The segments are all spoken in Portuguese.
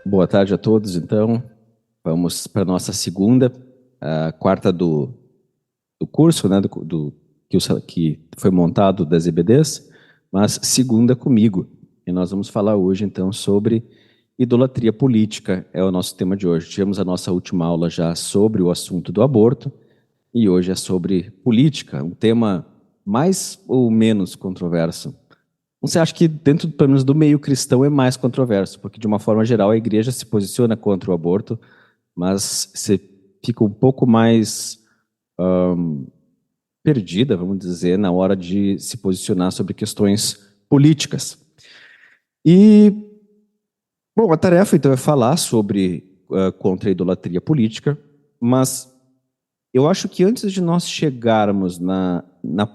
Boa tarde a todos, então. Vamos para a nossa segunda, a quarta do curso, né, que foi montado das EBDs, mas segunda comigo. E nós vamos falar hoje, então, sobre idolatria política, é o nosso tema de hoje. Tivemos a nossa última aula já sobre o assunto do aborto, e hoje é sobre política, um tema mais ou menos controverso. Você acha que dentro, pelo menos, do meio cristão é mais controverso, porque de uma forma geral a igreja se posiciona contra o aborto, mas você fica um pouco mais perdida, vamos dizer, na hora de se posicionar sobre questões políticas. E, bom, a tarefa então é falar sobre contra a idolatria política, mas eu acho que antes de nós chegarmos na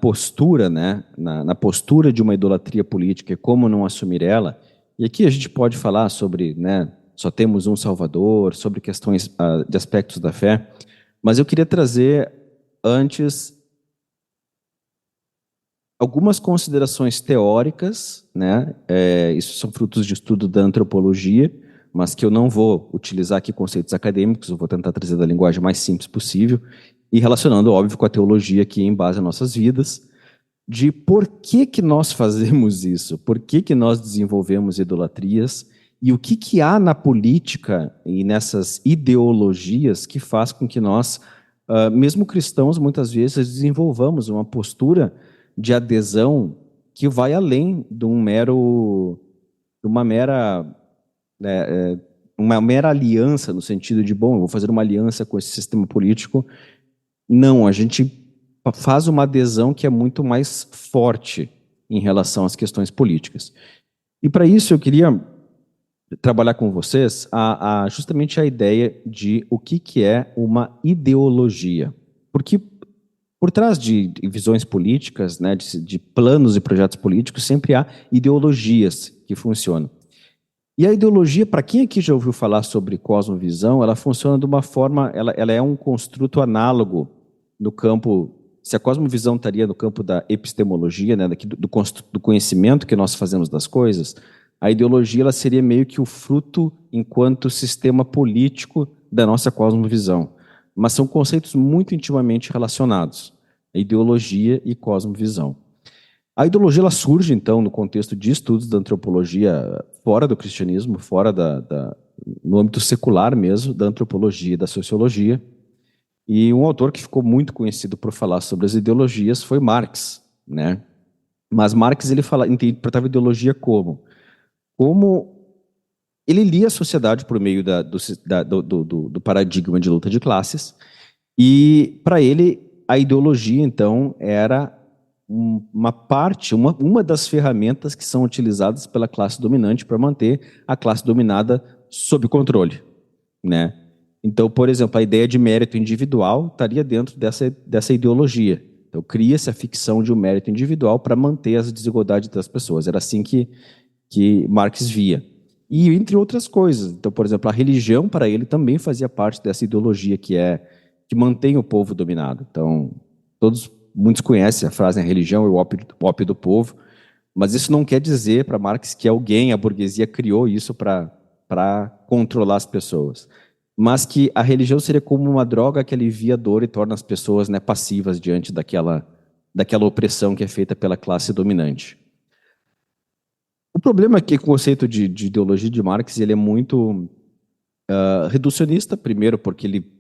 postura, né, na postura de uma idolatria política e como não assumir ela, e aqui a gente pode falar sobre, né, só temos um Salvador, sobre questões de aspectos da fé, mas eu queria trazer antes algumas considerações teóricas, né, isso são frutos de estudo da antropologia, mas que eu não vou utilizar aqui conceitos acadêmicos, eu vou tentar trazer da linguagem mais simples possível, e relacionando, óbvio, com a teologia aqui em base às nossas vidas, de por que que nós fazemos isso, por que que nós desenvolvemos idolatrias, e o que que há na política e nessas ideologias que faz com que nós, mesmo cristãos, muitas vezes desenvolvamos uma postura de adesão que vai além de uma mera uma mera aliança, no sentido de, bom, eu vou fazer uma aliança com esse sistema político. Não, a gente faz uma adesão que é muito mais forte em relação às questões políticas. E para isso eu queria trabalhar com vocês justamente a ideia de o que é uma ideologia. Porque por trás de visões políticas, né, de planos e projetos políticos, sempre há ideologias que funcionam. E a ideologia, para quem aqui já ouviu falar sobre cosmovisão, ela funciona de uma forma, ela é um construto análogo no campo, se a cosmovisão estaria no campo da epistemologia, né, do conhecimento que nós fazemos das coisas, a ideologia ela seria meio que o fruto enquanto sistema político da nossa cosmovisão. Mas são conceitos muito intimamente relacionados, ideologia e cosmovisão. A ideologia ela surge, então, no contexto de estudos da antropologia fora do cristianismo, no âmbito secular mesmo, da antropologia e da sociologia. E um autor que ficou muito conhecido por falar sobre as ideologias foi Marx, né? Mas Marx ele interpretava ideologia como? Como ele lia a sociedade por meio do paradigma de luta de classes, e para ele a ideologia, então, era uma parte, uma das ferramentas que são utilizadas pela classe dominante para manter a classe dominada sob controle, né? Então, por exemplo, a ideia de mérito individual estaria dentro dessa ideologia. Então, cria-se a ficção de um mérito individual para manter as desigualdades das pessoas. Era assim que Marx via. E entre outras coisas. Então, por exemplo, a religião para ele também fazia parte dessa ideologia que mantém o povo dominado. Então, muitos conhecem a frase: a religião é o ópio do povo, mas isso não quer dizer para Marx que a burguesia, criou isso para controlar as pessoas, mas que a religião seria como uma droga que alivia a dor e torna as pessoas, né, passivas diante daquela opressão que é feita pela classe dominante. O problema é que o conceito de ideologia de Marx ele é muito reducionista, primeiro porque ele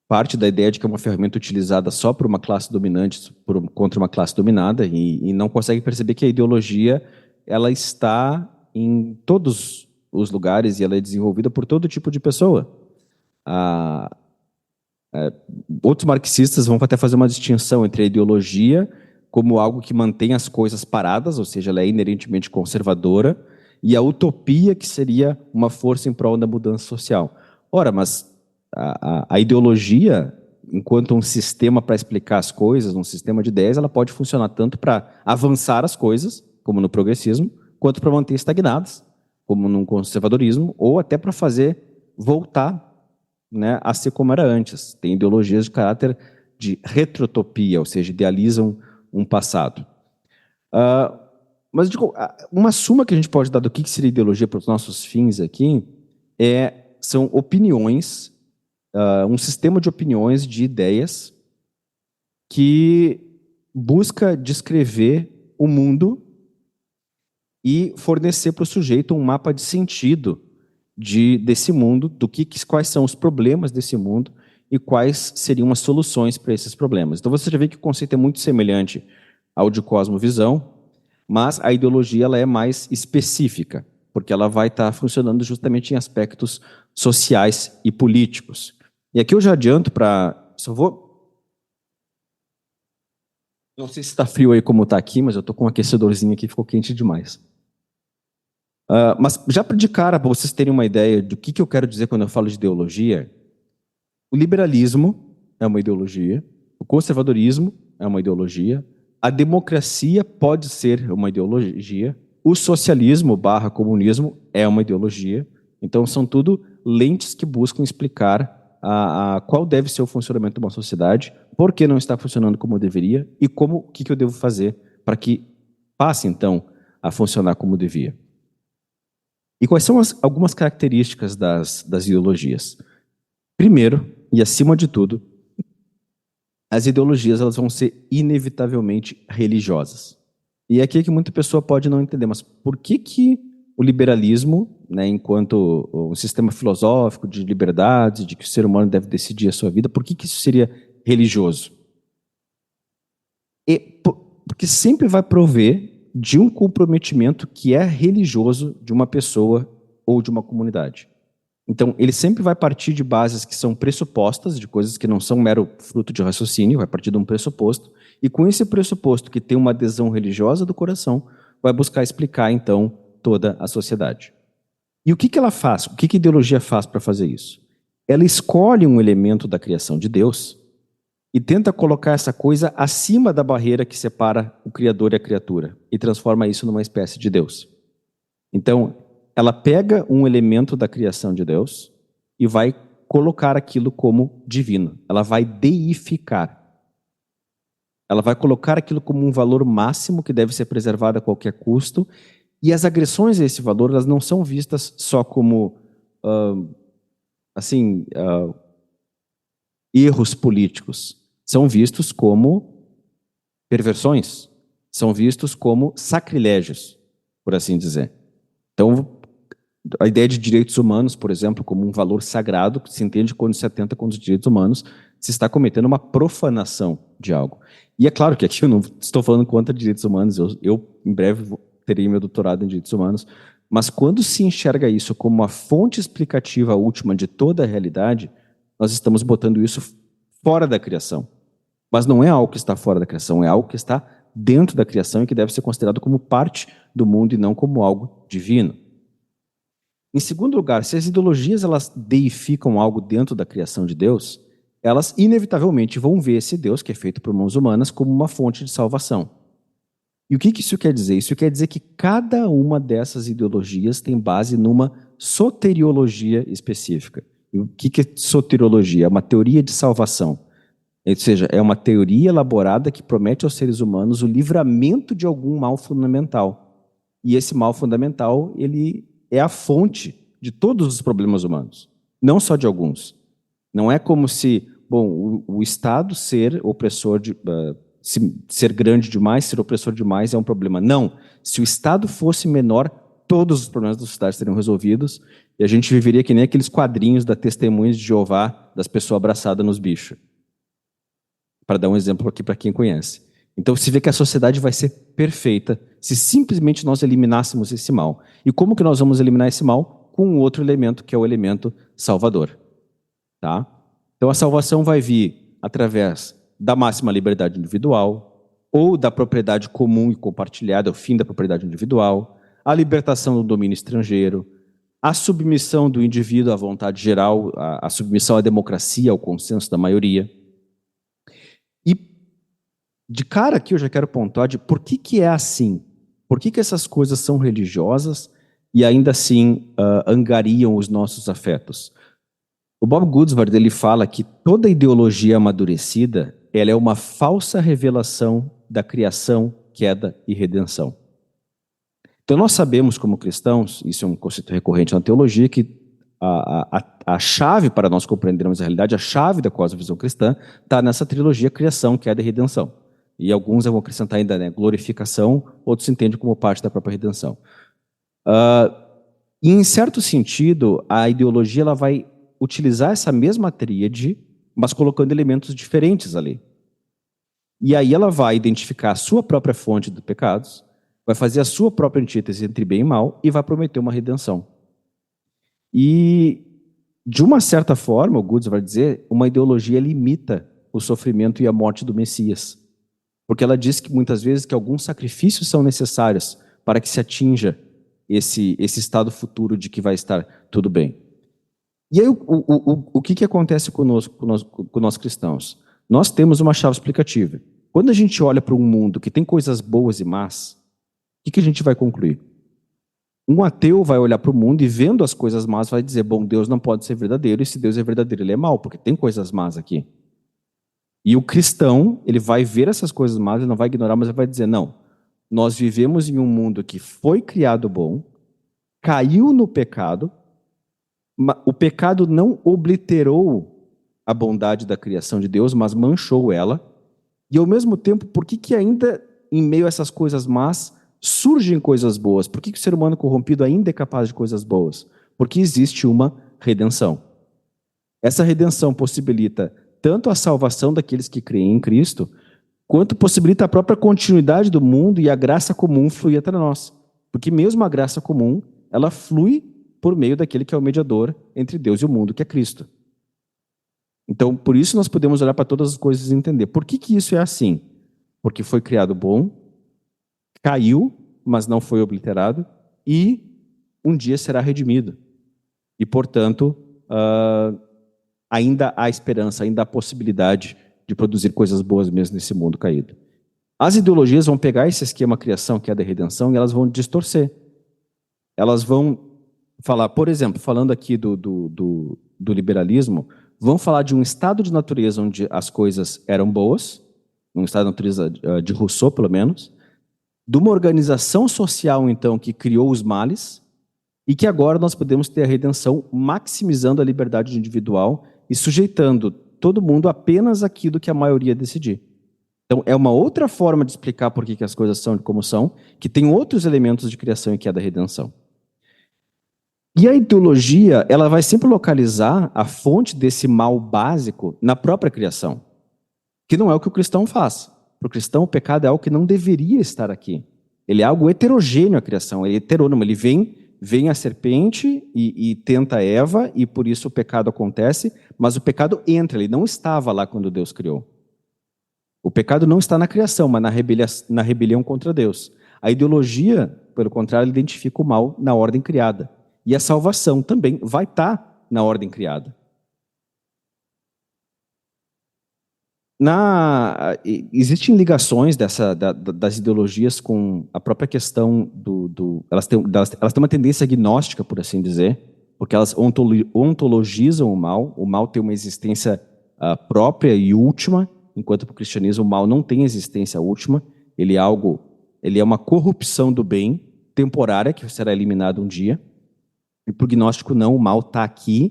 parte da ideia de que é uma ferramenta utilizada só por uma classe dominante contra uma classe dominada e não consegue perceber que a ideologia ela está em todos os lugares e ela é desenvolvida por todo tipo de pessoa. Ah, outros marxistas vão até fazer uma distinção entre a ideologia como algo que mantém as coisas paradas, ou seja, ela é inerentemente conservadora, e a utopia, que seria uma força em prol da mudança social. Ora, mas a ideologia, enquanto um sistema para explicar as coisas, um sistema de ideias, ela pode funcionar tanto para avançar as coisas, como no progressismo, quanto para manter estagnadas, como no conservadorismo, ou até para fazer voltar, né, a ser como era antes. Tem ideologias de caráter de retrotopia, ou seja, idealizam um passado. Mas uma suma que a gente pode dar do que seria ideologia para os nossos fins aqui são opiniões, um sistema de opiniões, de ideias, que busca descrever o mundo e fornecer para o sujeito um mapa de sentido desse mundo, quais são os problemas desse mundo e quais seriam as soluções para esses problemas. Então você já vê que o conceito é muito semelhante ao de cosmovisão, mas a ideologia ela é mais específica, porque ela vai estar funcionando justamente em aspectos sociais e políticos. E aqui eu já adianto não sei se está frio aí como está aqui, mas eu estou com um aquecedorzinho aqui, ficou quente demais. Mas já de cara, para vocês terem uma ideia do que eu quero dizer quando eu falo de ideologia, o liberalismo é uma ideologia, o conservadorismo é uma ideologia, a democracia pode ser uma ideologia, o socialismo / comunismo é uma ideologia. Então são tudo lentes que buscam explicar qual deve ser o funcionamento de uma sociedade, por que não está funcionando como deveria e o que eu devo fazer para que passe então a funcionar como devia. E quais são algumas características das ideologias? Primeiro, e acima de tudo, as ideologias elas vão ser inevitavelmente religiosas. E aqui é que muita pessoa pode não entender, mas por que o liberalismo, né, enquanto um sistema filosófico de liberdade, de que o ser humano deve decidir a sua vida, por que isso seria religioso? Porque sempre vai prover de um comprometimento que é religioso de uma pessoa ou de uma comunidade. Então, ele sempre vai partir de bases que são pressupostas, de coisas que não são mero fruto de raciocínio, vai partir de um pressuposto, e com esse pressuposto que tem uma adesão religiosa do coração, vai buscar explicar, então, toda a sociedade. E o que ela faz? O que a ideologia faz para fazer isso? Ela escolhe um elemento da criação de Deus e tenta colocar essa coisa acima da barreira que separa o Criador e a criatura, e transforma isso numa espécie de Deus. Então, ela pega um elemento da criação de Deus e vai colocar aquilo como divino. Ela vai deificar. Ela vai colocar aquilo como um valor máximo que deve ser preservado a qualquer custo. E as agressões a esse valor, elas não são vistas só como erros políticos. São vistos como perversões. São vistos como sacrilégios, por assim dizer. Então, a ideia de direitos humanos, por exemplo, como um valor sagrado, que se entende quando se atenta contra os direitos humanos, se está cometendo uma profanação de algo. E é claro que aqui eu não estou falando contra direitos humanos, eu em breve terei meu doutorado em direitos humanos, mas quando se enxerga isso como uma fonte explicativa última de toda a realidade, nós estamos botando isso fora da criação. Mas não é algo que está fora da criação, é algo que está dentro da criação e que deve ser considerado como parte do mundo e não como algo divino. Em segundo lugar, se as ideologias elas deificam algo dentro da criação de Deus, elas inevitavelmente vão ver esse Deus, que é feito por mãos humanas, como uma fonte de salvação. E o que isso quer dizer? Isso quer dizer que cada uma dessas ideologias tem base numa soteriologia específica. E o que é soteriologia? É uma teoria de salvação. Ou seja, é uma teoria elaborada que promete aos seres humanos o livramento de algum mal fundamental. E esse mal fundamental, ele é a fonte de todos os problemas humanos, não só de alguns. Não é como se, o Estado ser opressor, ser grande demais, ser opressor demais é um problema. Não. Se o Estado fosse menor, todos os problemas da sociedade seriam resolvidos e a gente viveria que nem aqueles quadrinhos da Testemunhas de Jeová, das pessoas abraçadas nos bichos. Para dar um exemplo aqui para quem conhece. Então se vê que a sociedade vai ser perfeita se simplesmente nós eliminássemos esse mal. E como que nós vamos eliminar esse mal? Com um outro elemento, que é o elemento salvador. Tá? Então a salvação vai vir através da máxima liberdade individual, ou da propriedade comum e compartilhada, o fim da propriedade individual, a libertação do domínio estrangeiro, a submissão do indivíduo à vontade geral, a submissão à democracia, ao consenso da maioria. E de cara aqui eu já quero pontuar de por que é assim. Por que essas coisas são religiosas e ainda assim angariam os nossos afetos? O Bob Goodsworth ele fala que toda ideologia amadurecida ela é uma falsa revelação da criação, queda e redenção. Então nós sabemos como cristãos, isso é um conceito recorrente na teologia, que a chave para nós compreendermos a realidade, a chave da cosmovisão cristã, está nessa trilogia criação, queda e redenção. E alguns vão acrescentar ainda, né, glorificação, outros entendem como parte da própria redenção. E, em certo sentido, a ideologia ela vai utilizar essa mesma tríade, mas colocando elementos diferentes ali. E aí ela vai identificar a sua própria fonte dos pecados, vai fazer a sua própria antítese entre bem e mal e vai prometer uma redenção. E, de uma certa forma, o Goods vai dizer, uma ideologia limita o sofrimento e a morte do Messias. Porque ela diz que muitas vezes que alguns sacrifícios são necessários para que se atinja esse estado futuro de que vai estar tudo bem. E aí o que acontece conosco, nós cristãos? Nós temos uma chave explicativa. Quando a gente olha para um mundo que tem coisas boas e más, o que a gente vai concluir? Um ateu vai olhar para o mundo e vendo as coisas más vai dizer, bom, Deus não pode ser verdadeiro, e se Deus é verdadeiro, ele é mau, porque tem coisas más aqui. E o cristão, ele vai ver essas coisas más, ele não vai ignorar, mas ele vai dizer, não, nós vivemos em um mundo que foi criado bom, caiu no pecado, o pecado não obliterou a bondade da criação de Deus, mas manchou ela, e ao mesmo tempo, por que ainda, em meio a essas coisas más, surgem coisas boas? Por que o ser humano corrompido ainda é capaz de coisas boas? Porque existe uma redenção. Essa redenção possibilita tanto a salvação daqueles que creem em Cristo, quanto possibilita a própria continuidade do mundo e a graça comum fluir até nós. Porque mesmo a graça comum, ela flui por meio daquele que é o mediador entre Deus e o mundo, que é Cristo. Então, por isso nós podemos olhar para todas as coisas e entender. Por que isso é assim? Porque foi criado bom, caiu, mas não foi obliterado, e um dia será redimido. E, portanto, ainda há esperança, ainda há possibilidade de produzir coisas boas mesmo nesse mundo caído. As ideologias vão pegar esse esquema criação, que é da redenção, e elas vão distorcer. Elas vão falar, por exemplo, falando aqui do liberalismo, vão falar de um estado de natureza onde as coisas eram boas, um estado de natureza de Rousseau, pelo menos, de uma organização social, então, que criou os males, e que agora nós podemos ter a redenção maximizando a liberdade individual e sujeitando todo mundo apenas àquilo que a maioria decidir. Então, é uma outra forma de explicar por que as coisas são como são, que tem outros elementos de criação e que é da redenção. E a ideologia, ela vai sempre localizar a fonte desse mal básico na própria criação, que não é o que o cristão faz. Para o cristão, o pecado é algo que não deveria estar aqui. Ele é algo heterogêneo à criação, ele é heterônomo, ele vem a serpente e tenta Eva, e por isso o pecado acontece, mas o pecado entra, ele não estava lá quando Deus criou. O pecado não está na criação, mas na rebelião contra Deus. A ideologia, pelo contrário, identifica o mal na ordem criada. E a salvação também vai estar na ordem criada. Existem ligações das ideologias com a própria questão elas têm uma tendência agnóstica, por assim dizer, porque elas ontologizam o mal tem uma existência própria e última, enquanto para o cristianismo o mal não tem existência última, ele é uma corrupção do bem, temporária, que será eliminada um dia, e para o gnóstico não, o mal está aqui,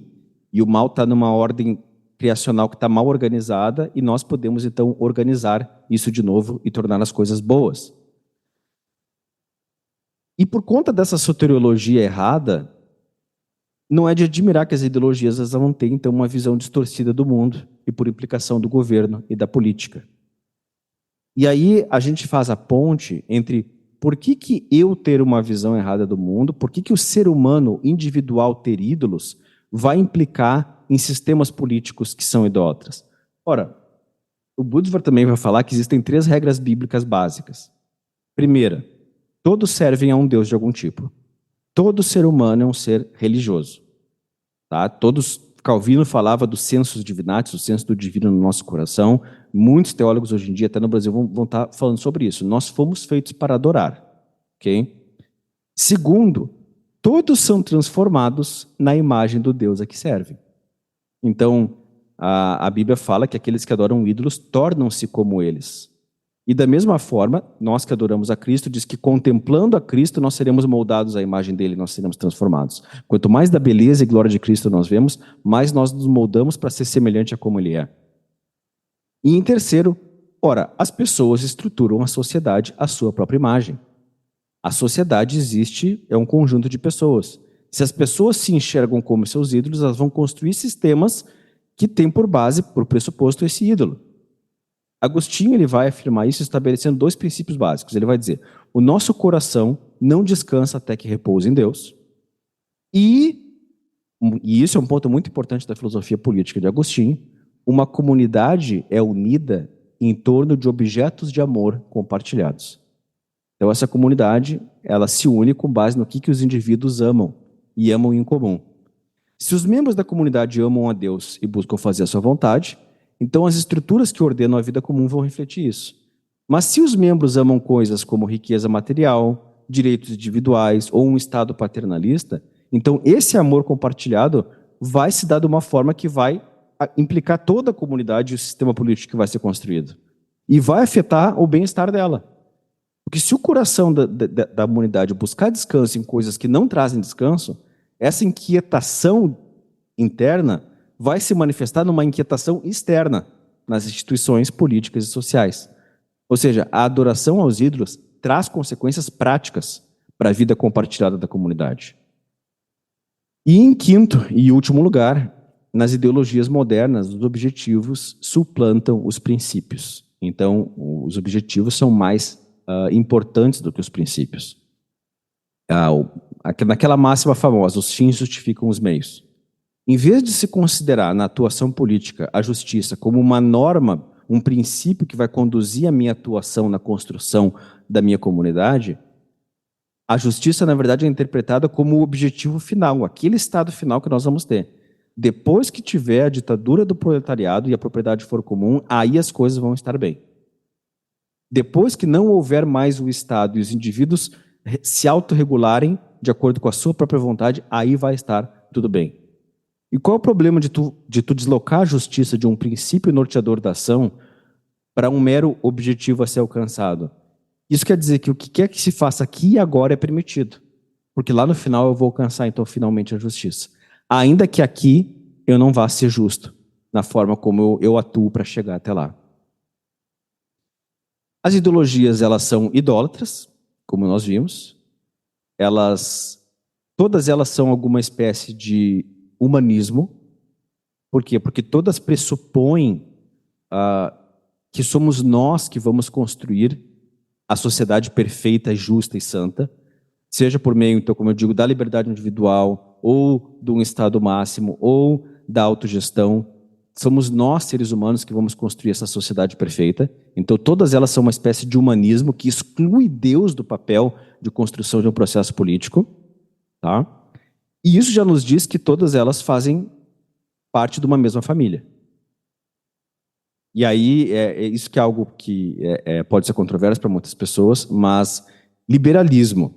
e o mal está numa ordem criacional que está mal organizada, e nós podemos, então, organizar isso de novo e tornar as coisas boas. E por conta dessa soteriologia errada, não é de admirar que as ideologias elas vão ter, então, uma visão distorcida do mundo, e por implicação do governo e da política. E aí a gente faz a ponte entre por que eu ter uma visão errada do mundo, por que o ser humano individual ter ídolos vai implicar em sistemas políticos que são idólatras. Ora, o Buddha também vai falar que existem 3 regras bíblicas básicas. Primeira, todos servem a um Deus de algum tipo. Todo ser humano é um ser religioso. Tá? Calvino falava do sensus divinatis, o senso do divino no nosso coração. Muitos teólogos hoje em dia, até no Brasil, vão estar falando sobre isso. Nós fomos feitos para adorar. Okay? Segundo, todos são transformados na imagem do Deus a que servem. Então, a Bíblia fala que aqueles que adoram ídolos tornam-se como eles. E da mesma forma, nós que adoramos a Cristo, diz que contemplando a Cristo, nós seremos moldados à imagem dele, nós seremos transformados. Quanto mais da beleza e glória de Cristo nós vemos, mais nós nos moldamos para ser semelhante a como ele é. E em terceiro, ora, as pessoas estruturam a sociedade à sua própria imagem. A sociedade existe, é um conjunto de pessoas. Se as pessoas se enxergam como seus ídolos, elas vão construir sistemas que têm por base, por pressuposto, esse ídolo. Agostinho ele vai afirmar isso estabelecendo dois princípios básicos. Ele vai dizer: o nosso coração não descansa até que repouse em Deus. E isso é um ponto muito importante da filosofia política de Agostinho, uma comunidade é unida em torno de objetos de amor compartilhados. Então essa comunidade, ela se une com base no que os indivíduos amam e amam em comum. Se os membros da comunidade amam a Deus e buscam fazer a sua vontade, então as estruturas que ordenam a vida comum vão refletir isso. Mas se os membros amam coisas como riqueza material, direitos individuais ou um estado paternalista, então esse amor compartilhado vai se dar de uma forma que vai implicar toda a comunidade e o sistema político que vai ser construído. E vai afetar o bem-estar dela. Porque se o coração da humanidade buscar descanso em coisas que não trazem descanso, essa inquietação interna vai se manifestar numa inquietação externa nas instituições políticas e sociais. Ou seja, a adoração aos ídolos traz consequências práticas para a vida compartilhada da comunidade. E em quinto e último lugar, nas ideologias modernas, os objetivos suplantam os princípios. Então, os objetivos são mais importantes do que os princípios. Naquela máxima famosa, os fins justificam os meios. Em vez de se considerar na atuação política a justiça como uma norma, um princípio que vai conduzir a minha atuação na construção da minha comunidade, a justiça, na verdade, é interpretada como o objetivo final, aquele estado final que nós vamos ter. Depois que tiver a ditadura do proletariado e a propriedade for comum, aí as coisas vão estar bem. Depois que não houver mais o Estado e os indivíduos se autorregularem de acordo com a sua própria vontade, aí vai estar tudo bem. E qual é o problema de tu deslocar a justiça de um princípio norteador da ação para um mero objetivo a ser alcançado? Isso quer dizer que o que quer que se faça aqui e agora é permitido. Porque lá no final eu vou alcançar, então, finalmente a justiça. Ainda que aqui eu não vá ser justo na forma como eu atuo para chegar até lá. As ideologias, elas são idólatras, como nós vimos. Todas elas são alguma espécie de humanismo. Por quê? Porque todas pressupõem que somos nós que vamos construir a sociedade perfeita, justa e santa, seja por meio, então, como eu digo, da liberdade individual, ou de um estado máximo, ou da autogestão. Somos nós, seres humanos, que vamos construir essa sociedade perfeita. Então, todas elas são uma espécie de humanismo que exclui Deus do papel de construção de um processo político. Tá? E isso já nos diz que todas elas fazem parte de uma mesma família. E aí, isso que é algo que pode ser controverso para muitas pessoas, mas liberalismo,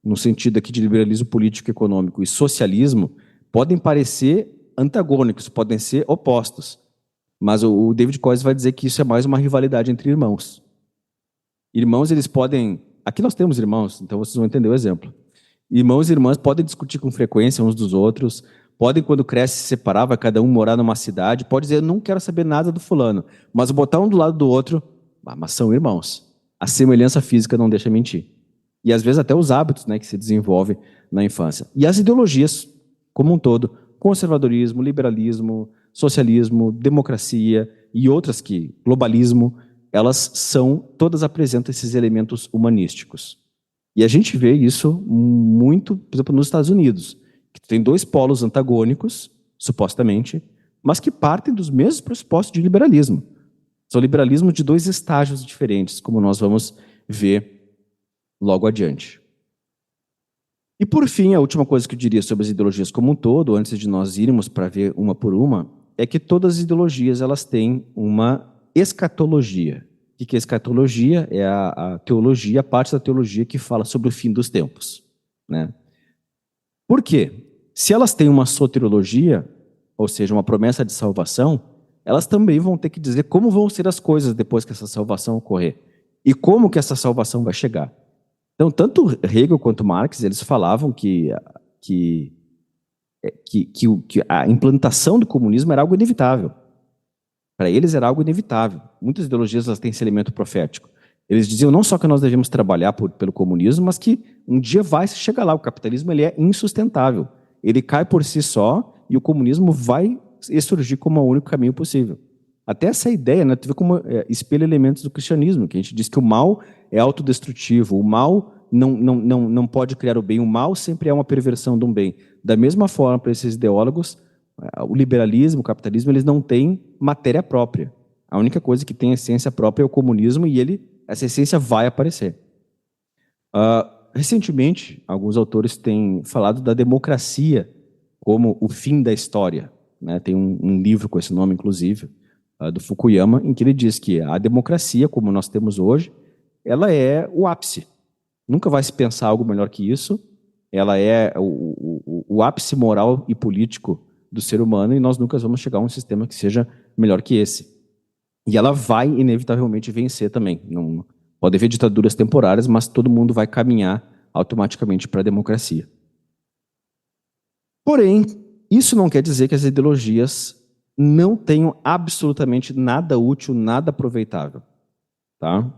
no sentido aqui de liberalismo político e econômico, e socialismo, podem parecer antagônicos, podem ser opostos. Mas o David Coase vai dizer que isso é mais uma rivalidade entre irmãos. Irmãos, eles podem... Aqui nós temos irmãos, então vocês vão entender o exemplo. Irmãos e irmãs podem discutir com frequência uns dos outros, podem, quando cresce, se separar, vai cada um morar numa cidade, pode dizer, eu não quero saber nada do fulano, mas botar um do lado do outro, mas são irmãos. A semelhança física não deixa mentir. E às vezes até os hábitos, né, que se desenvolvem na infância. E as ideologias, como um todo, conservadorismo, liberalismo, socialismo, democracia e outras que, globalismo, todas apresentam esses elementos humanísticos. E a gente vê isso muito, por exemplo, nos Estados Unidos, que tem dois polos antagônicos, supostamente, mas que partem dos mesmos pressupostos de liberalismo. São liberalismos de dois estágios diferentes, como nós vamos ver logo adiante. E por fim, a última coisa que eu diria sobre as ideologias como um todo, antes de nós irmos para ver uma por uma, é que todas as ideologias elas têm uma escatologia. O que é escatologia? É a teologia, a parte da teologia que fala sobre o fim dos tempos, né? Por quê? Se elas têm uma soteriologia, ou seja, uma promessa de salvação, elas também vão ter que dizer como vão ser as coisas depois que essa salvação ocorrer. e como que essa salvação vai chegar. Então, tanto Hegel quanto Marx, eles falavam que, que a implantação do comunismo era algo inevitável. Para eles era algo inevitável. Muitas ideologias elas têm esse elemento profético. Eles diziam não só que nós devemos trabalhar pelo comunismo, mas que um dia vai chegar lá. O capitalismo ele é insustentável. Ele cai por si só e o comunismo vai surgir como o único caminho possível. Até essa ideia, né, tu vê como espelha elementos do cristianismo, que a gente diz que o mal é autodestrutivo, o mal não pode criar o bem, o mal sempre é uma perversão de um bem. Da mesma forma, para esses ideólogos, o liberalismo, o capitalismo, eles não têm matéria própria. A única coisa que tem essência própria é o comunismo e essa essência vai aparecer. Recentemente, alguns autores têm falado da democracia como o fim da história, né? Tem um livro com esse nome, inclusive, do Fukuyama, em que ele diz que a democracia, como nós temos hoje, ela é o ápice. Nunca vai se pensar algo melhor que isso. Ela é o ápice moral e político do ser humano e nós nunca vamos chegar a um sistema que seja melhor que esse. E ela vai, inevitavelmente, vencer também. Não, pode haver ditaduras temporárias, mas todo mundo vai caminhar automaticamente para a democracia. Porém, isso não quer dizer que as ideologias não tenham absolutamente nada útil, nada aproveitável. Tá?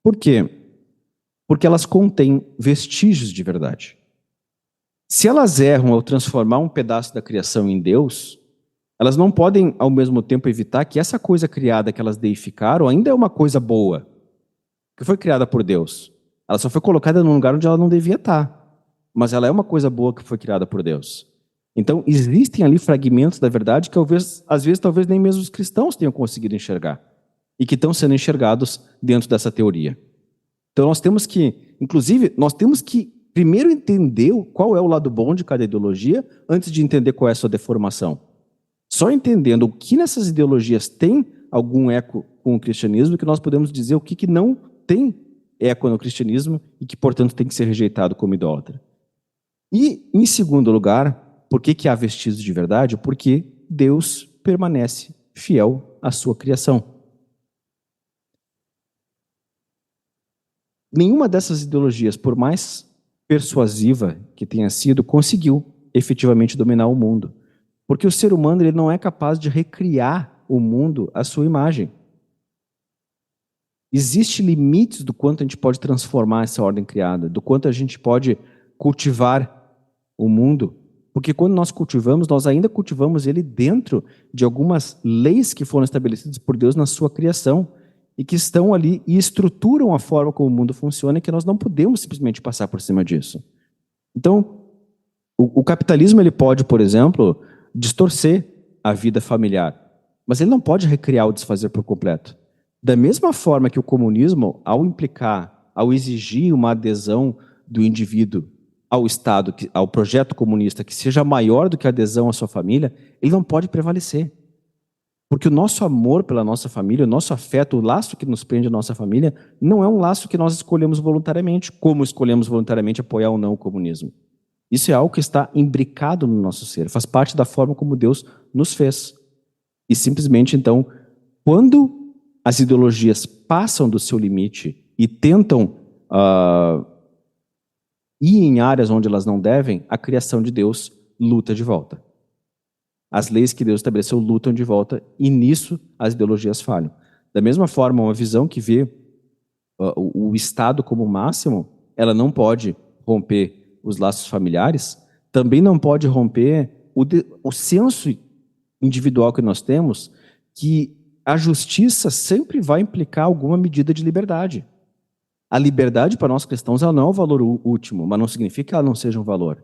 Por quê? Porque elas contêm vestígios de verdade. Se elas erram ao transformar um pedaço da criação em Deus, elas não podem, ao mesmo tempo, evitar que essa coisa criada que elas deificaram ainda é uma coisa boa, que foi criada por Deus. Ela só foi colocada num lugar onde ela não devia estar, mas ela é uma coisa boa que foi criada por Deus. Então, existem ali fragmentos da verdade que, às vezes, talvez nem mesmo os cristãos tenham conseguido enxergar e que estão sendo enxergados dentro dessa teoria. Então, nós temos que primeiro entender qual é o lado bom de cada ideologia antes de entender qual é a sua deformação. Só entendendo o que nessas ideologias tem algum eco com o cristianismo que nós podemos dizer o que não tem eco no cristianismo e que, portanto, tem que ser rejeitado como idólatra. E, em segundo lugar, por que há vestígios de verdade? Porque Deus permanece fiel à sua criação. Nenhuma dessas ideologias, por mais persuasiva que tenha sido, conseguiu efetivamente dominar o mundo. Porque o ser humano ele não é capaz de recriar o mundo à sua imagem. Existem limites do quanto a gente pode transformar essa ordem criada, do quanto a gente pode cultivar o mundo. Porque quando nós cultivamos, nós ainda cultivamos ele dentro de algumas leis que foram estabelecidas por Deus na sua criação e que estão ali e estruturam a forma como o mundo funciona e que nós não podemos simplesmente passar por cima disso. Então, o capitalismo ele pode, por exemplo, distorcer a vida familiar, mas ele não pode recriar ou desfazer por completo. Da mesma forma que o comunismo, ao exigir uma adesão do indivíduo ao Estado, ao projeto comunista que seja maior do que a adesão à sua família, ele não pode prevalecer. Porque o nosso amor pela nossa família, o nosso afeto, o laço que nos prende à nossa família, não é um laço que nós escolhemos voluntariamente, como escolhemos voluntariamente apoiar ou não o comunismo. Isso é algo que está imbricado no nosso ser, faz parte da forma como Deus nos fez. E simplesmente, então, quando as ideologias passam do seu limite e tentam ir em áreas onde elas não devem, a criação de Deus luta de volta. As leis que Deus estabeleceu lutam de volta e nisso as ideologias falham. Da mesma forma, uma visão que vê o Estado como máximo, ela não pode romper os laços familiares, também não pode romper o senso individual que nós temos, que a justiça sempre vai implicar alguma medida de liberdade. A liberdade para nós cristãos ela não é o valor último, mas não significa que ela não seja um valor.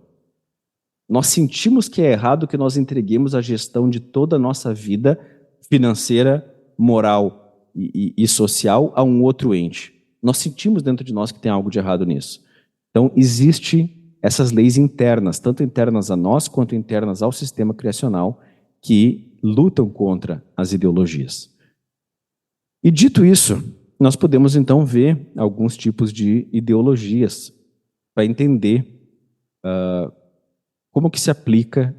Nós sentimos que é errado que nós entreguemos a gestão de toda a nossa vida financeira, moral e social a um outro ente. Nós sentimos dentro de nós que tem algo de errado nisso. Então, existem essas leis internas, tanto internas a nós quanto internas ao sistema criacional, que lutam contra as ideologias. E dito isso, nós podemos então ver alguns tipos de ideologias para entender como que se aplica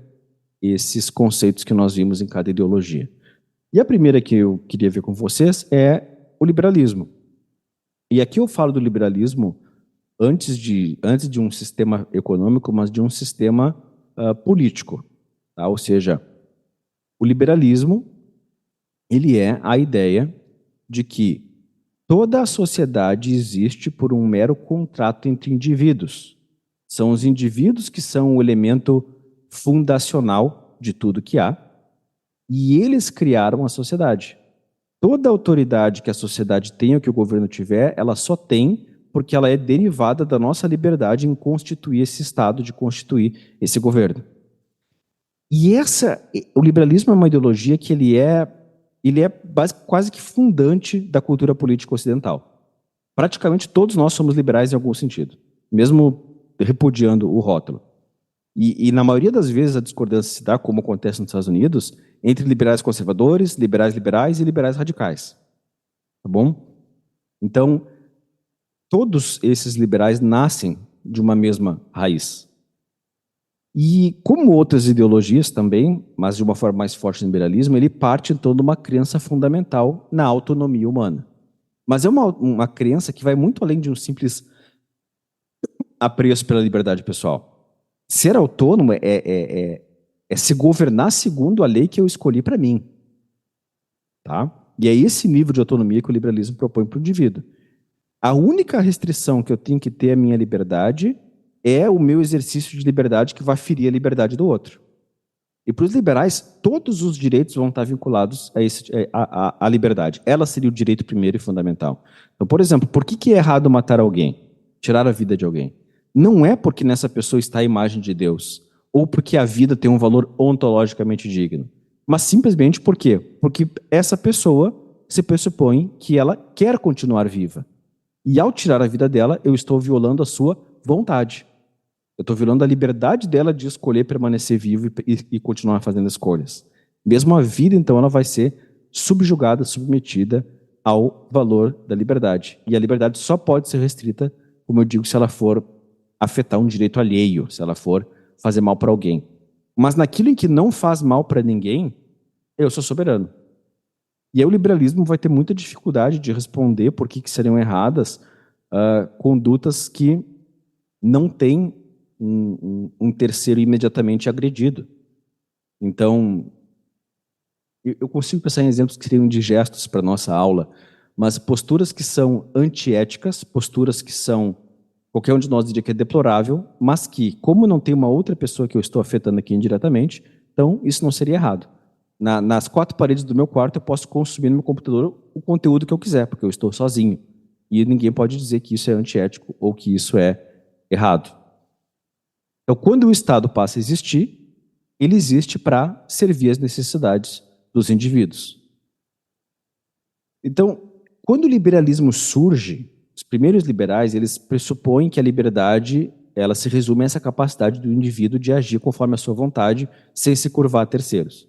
esses conceitos que nós vimos em cada ideologia. E a primeira que eu queria ver com vocês é o liberalismo. E aqui eu falo do liberalismo antes de um sistema econômico, mas de um sistema político. Tá? Ou seja, o liberalismo, ele é a ideia de que toda a sociedade existe por um mero contrato entre indivíduos. São os indivíduos que são o elemento fundacional de tudo que há, e eles criaram a sociedade. Toda autoridade que a sociedade tem ou que o governo tiver, ela só tem porque ela é derivada da nossa liberdade em constituir esse Estado, de constituir esse governo. E o liberalismo é uma ideologia que ele é quase que fundante da cultura política ocidental. Praticamente todos nós somos liberais em algum sentido, mesmo repudiando o rótulo. E na maioria das vezes a discordância se dá, como acontece nos Estados Unidos, entre liberais conservadores, liberais liberais e liberais radicais. Tá bom? Então, todos esses liberais nascem de uma mesma raiz. E como outras ideologias também, mas de uma forma mais forte no liberalismo, ele parte então de uma crença fundamental na autonomia humana. Mas é uma crença que vai muito além de um simples apreço pela liberdade pessoal. Ser autônomo é se governar segundo a lei que eu escolhi para mim. Tá? E é esse nível de autonomia que o liberalismo propõe para o indivíduo. A única restrição que eu tenho que ter à minha liberdade é o meu exercício de liberdade que vai ferir a liberdade do outro. E para os liberais, todos os direitos vão estar vinculados à liberdade. Ela seria o direito primeiro e fundamental. Então, por exemplo, por que é errado matar alguém? Tirar a vida de alguém? Não é porque nessa pessoa está a imagem de Deus, ou porque a vida tem um valor ontologicamente digno, mas simplesmente por quê? Porque essa pessoa se pressupõe que ela quer continuar viva. E ao tirar a vida dela, eu estou violando a sua vontade. Eu estou violando a liberdade dela de escolher permanecer vivo e continuar fazendo escolhas. Mesmo a vida, então, ela vai ser subjugada, submetida ao valor da liberdade. E a liberdade só pode ser restrita, como eu digo, se ela for afetar um direito alheio, se ela for fazer mal para alguém. Mas naquilo em que não faz mal para ninguém, eu sou soberano. E aí o liberalismo vai ter muita dificuldade de responder por que seriam erradas condutas que não têm um terceiro imediatamente agredido. Então, eu consigo pensar em exemplos que seriam indigestos para a nossa aula, mas posturas que são antiéticas, posturas que são, qualquer um de nós diria que é deplorável, mas que, como não tem uma outra pessoa que eu estou afetando aqui indiretamente, então isso não seria errado. Nas quatro paredes do meu quarto, eu posso consumir no meu computador o conteúdo que eu quiser, porque eu estou sozinho. E ninguém pode dizer que isso é antiético ou que isso é errado. Então, quando o Estado passa a existir, ele existe para servir as necessidades dos indivíduos. Então, quando o liberalismo surge, os primeiros liberais, eles pressupõem que a liberdade, ela se resume a essa capacidade do indivíduo de agir conforme a sua vontade, sem se curvar a terceiros.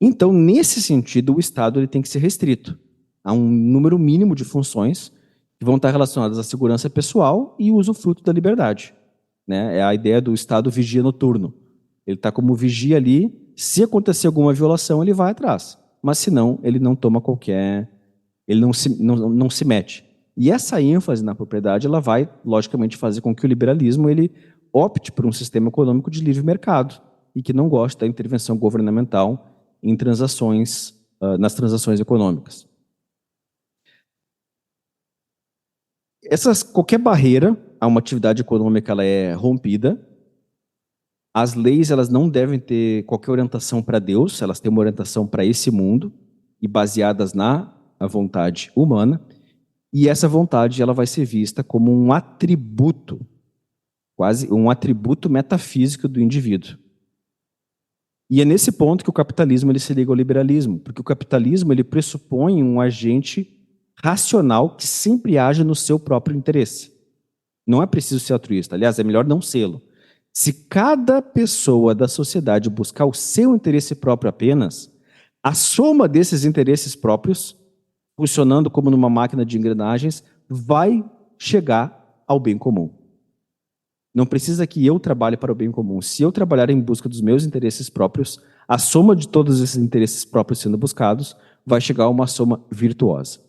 Então, nesse sentido, o Estado ele tem que ser restrito a um número mínimo de funções que vão estar relacionadas à segurança pessoal e usufruto da liberdade. Né? É a ideia do Estado vigia noturno. Ele está como vigia ali, se acontecer alguma violação, ele vai atrás. Mas, se não, ele não toma qualquer... ele não se mete. E essa ênfase na propriedade, ela vai, logicamente, fazer com que o liberalismo ele opte por um sistema econômico de livre mercado e que não goste da intervenção governamental em transações, nas transações econômicas. Qualquer barreira a uma atividade econômica ela é rompida. As leis elas não devem ter qualquer orientação para Deus, elas têm uma orientação para esse mundo e baseadas na vontade humana. E essa vontade ela vai ser vista como um atributo, quase um atributo metafísico do indivíduo. E é nesse ponto que o capitalismo ele se liga ao liberalismo, porque o capitalismo ele pressupõe um agente racional que sempre age no seu próprio interesse. Não é preciso ser altruísta, aliás, é melhor não sê-lo. Se cada pessoa da sociedade buscar o seu interesse próprio apenas, a soma desses interesses próprios, funcionando como numa máquina de engrenagens, vai chegar ao bem comum. Não precisa que eu trabalhe para o bem comum. Se eu trabalhar em busca dos meus interesses próprios, a soma de todos esses interesses próprios sendo buscados vai chegar a uma soma virtuosa.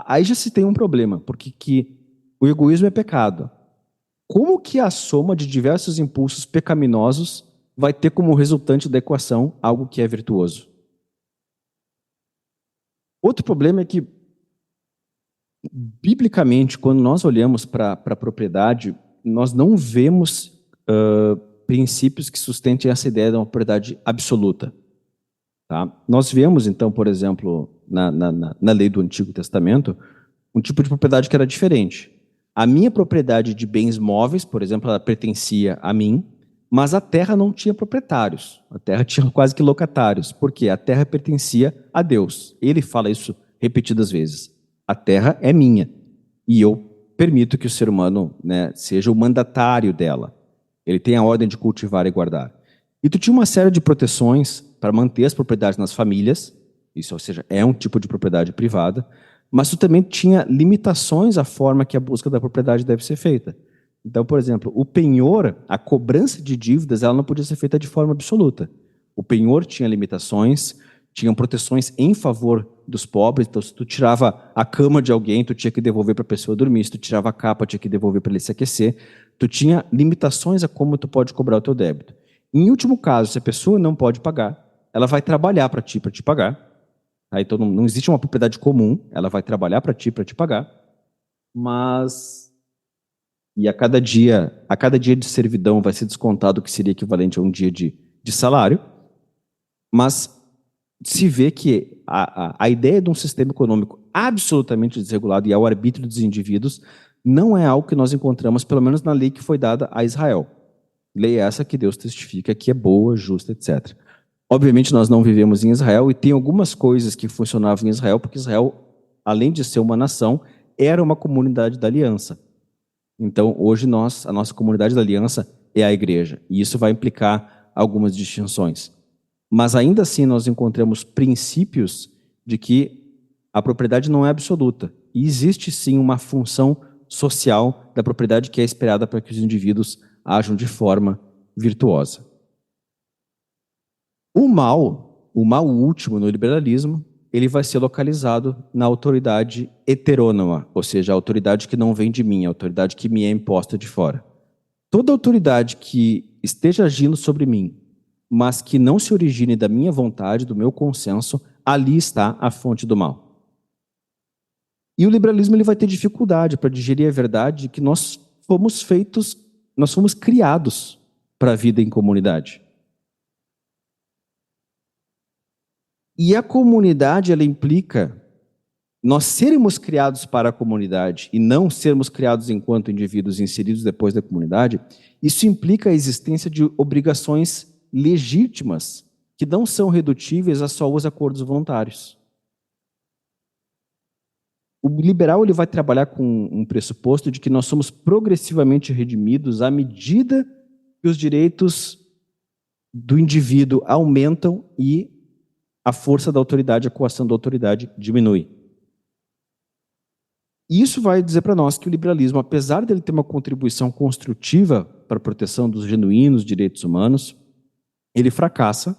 Aí já se tem um problema, porque que o egoísmo é pecado. Como que a soma de diversos impulsos pecaminosos vai ter como resultante da equação algo que é virtuoso? Outro problema é que, biblicamente, quando nós olhamos para a propriedade, nós não vemos princípios que sustentem essa ideia de uma propriedade absoluta. Tá? Nós vemos, então, por exemplo, na lei do Antigo Testamento, um tipo de propriedade que era diferente. A minha propriedade de bens móveis, por exemplo, ela pertencia a mim, mas a terra não tinha proprietários. A terra tinha quase que locatários, porque a terra pertencia a Deus. Ele fala isso repetidas vezes. A terra é minha e eu permito que o ser humano, né, seja o mandatário dela. Ele tem a ordem de cultivar e guardar. E tu tinha uma série de proteções para manter as propriedades nas famílias, isso, ou seja, é um tipo de propriedade privada, mas tu também tinha limitações à forma que a busca da propriedade deve ser feita. Então, por exemplo, o penhor, a cobrança de dívidas, ela não podia ser feita de forma absoluta. O penhor tinha limitações, tinham proteções em favor dos pobres. Então, se tu tirava a cama de alguém, tu tinha que devolver para a pessoa dormir. Se tu tirava a capa, tinha que devolver para ele se aquecer. Tu tinha limitações a como tu pode cobrar o teu débito. Em último caso, se a pessoa não pode pagar, ela vai trabalhar para ti pagar. Tá? Então, não existe uma propriedade comum, ela vai trabalhar para te pagar. Mas... E a cada dia de servidão vai ser descontado o que seria equivalente a um dia de salário. Mas se vê que a ideia de um sistema econômico absolutamente desregulado e ao arbítrio dos indivíduos não é algo que nós encontramos, pelo menos na lei que foi dada a Israel. Lei essa que Deus testifica que é boa, justa, etc. Obviamente nós não vivemos em Israel e tem algumas coisas que funcionavam em Israel, porque Israel, além de ser uma nação, era uma comunidade da aliança. Então, hoje a nossa comunidade da aliança é a igreja, e isso vai implicar algumas distinções. Mas ainda assim nós encontramos princípios de que a propriedade não é absoluta, e existe sim uma função social da propriedade que é esperada para que os indivíduos ajam de forma virtuosa. O mal último no liberalismo, ele vai ser localizado na autoridade heterônoma, ou seja, a autoridade que não vem de mim, a autoridade que me é imposta de fora. Toda autoridade que esteja agindo sobre mim, mas que não se origine da minha vontade, do meu consenso, ali está a fonte do mal. E o liberalismo ele vai ter dificuldade para digerir a verdade de que nós fomos criados para a vida em comunidade. E a comunidade, ela implica nós sermos criados para a comunidade e não sermos criados enquanto indivíduos inseridos depois da comunidade. Isso implica a existência de obrigações legítimas que não são redutíveis a só os acordos voluntários. O liberal ele vai trabalhar com um pressuposto de que nós somos progressivamente redimidos à medida que os direitos do indivíduo aumentam e a força da autoridade, a coação da autoridade diminui. E isso vai dizer para nós que o liberalismo, apesar dele ter uma contribuição construtiva para a proteção dos genuínos direitos humanos, ele fracassa,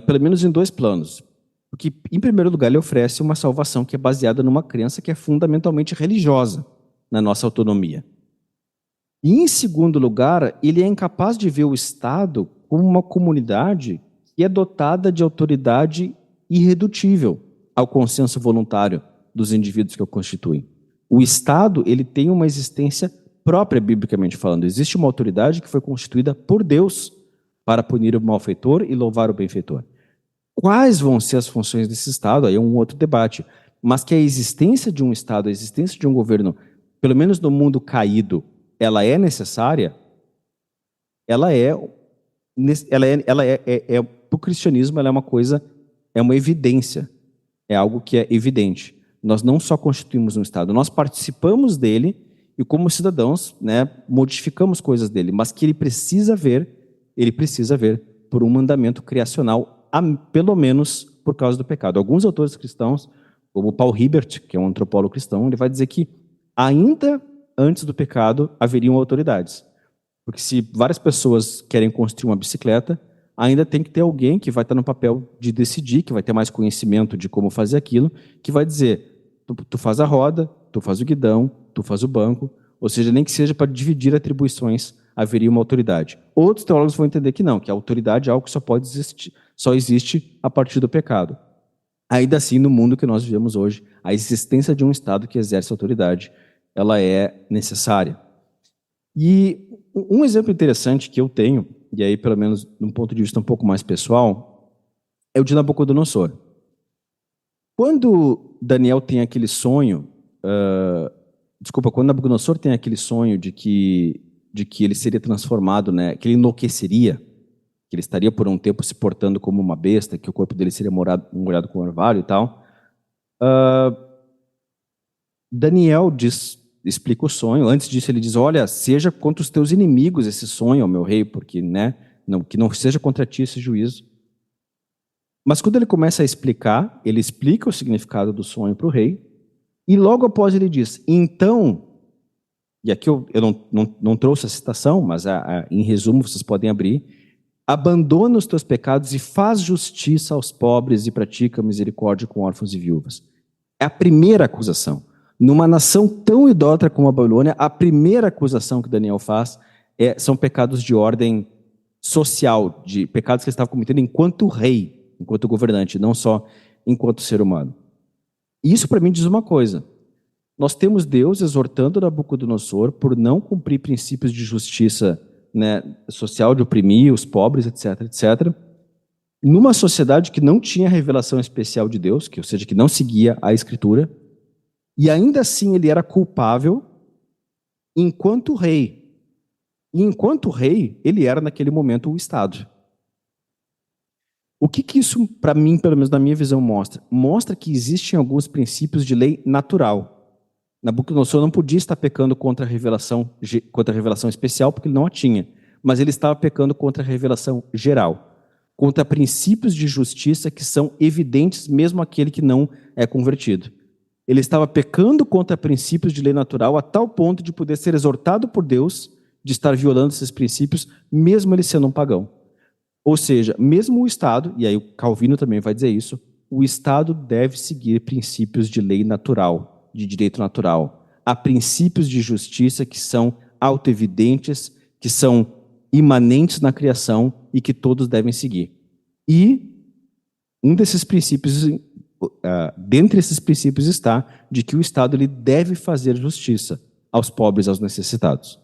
pelo menos em dois planos. Porque, em primeiro lugar, ele oferece uma salvação que é baseada numa crença que é fundamentalmente religiosa na nossa autonomia. E, em segundo lugar, ele é incapaz de ver o Estado como uma comunidade que é dotada de autoridade irredutível ao consenso voluntário dos indivíduos que o constituem. O Estado ele tem uma existência própria, biblicamente falando. Existe uma autoridade que foi constituída por Deus para punir o malfeitor e louvar o benfeitor. Quais vão ser as funções desse Estado? Aí é um outro debate. Mas que a existência de um Estado, a existência de um governo, pelo menos no mundo caído, ela é necessária, para o cristianismo, ela é uma coisa, é uma evidência, é algo que é evidente. Nós não só constituímos um Estado, nós participamos dele e como cidadãos, né, modificamos coisas dele, mas que ele precisa ver por um mandamento criacional, pelo menos por causa do pecado. Alguns autores cristãos, como Paul Hiebert, que é um antropólogo cristão, ele vai dizer que ainda antes do pecado haveriam autoridades. Porque se várias pessoas querem construir uma bicicleta, ainda tem que ter alguém que vai estar no papel de decidir, que vai ter mais conhecimento de como fazer aquilo, que vai dizer, tu faz a roda, tu faz o guidão, tu faz o banco, ou seja, nem que seja para dividir atribuições, haveria uma autoridade. Outros teólogos vão entender que não, que a autoridade é algo que só existe a partir do pecado. Ainda assim, no mundo que nós vivemos hoje, a existência de um Estado que exerce autoridade, ela é necessária. E um exemplo interessante que eu tenho, e aí pelo menos de um ponto de vista um pouco mais pessoal, é o de Nabucodonosor. Quando Daniel tem aquele sonho, quando Nabucodonosor tem aquele sonho de que ele seria transformado, né, que ele enlouqueceria, que ele estaria por um tempo se portando como uma besta, que o corpo dele seria molhado com orvalho e tal, Daniel explica o sonho. Antes disso ele diz, olha, seja contra os teus inimigos esse sonho, ó meu rei, porque, né, que não seja contra ti esse juízo. Mas quando ele começa a explicar, ele explica o significado do sonho para o rei, e logo após ele diz, então, e aqui eu não trouxe a citação, mas em resumo vocês podem abrir, abandona os teus pecados e faz justiça aos pobres e pratica misericórdia com órfãos e viúvas. É a primeira acusação. Numa nação tão idólatra como a Babilônia, a primeira acusação que Daniel faz são pecados de ordem social, de pecados que ele estava cometendo enquanto rei, enquanto governante, não só enquanto ser humano. E isso para mim diz uma coisa. Nós temos Deus exortando Nabucodonosor por não cumprir princípios de justiça, né, social, de oprimir os pobres, etc., etc., numa sociedade que não tinha revelação especial de Deus, ou seja, que não seguia a Escritura, e ainda assim ele era culpável enquanto rei. E enquanto rei, ele era naquele momento o Estado. O que isso, para mim, pelo menos na minha visão, mostra? Mostra que existem alguns princípios de lei natural. Nabucodonosor não podia estar pecando contra a revelação especial, porque ele não a tinha. Mas ele estava pecando contra a revelação geral. Contra princípios de justiça que são evidentes, mesmo aquele que não é convertido. Ele estava pecando contra princípios de lei natural a tal ponto de poder ser exortado por Deus de estar violando esses princípios, mesmo ele sendo um pagão. Ou seja, mesmo o Estado, e aí o Calvino também vai dizer isso, o Estado deve seguir princípios de lei natural, de direito natural. Há princípios de justiça que são autoevidentes, que são imanentes na criação e que todos devem seguir. E um desses princípios, dentre esses princípios está de que o Estado ele deve fazer justiça aos pobres, aos necessitados.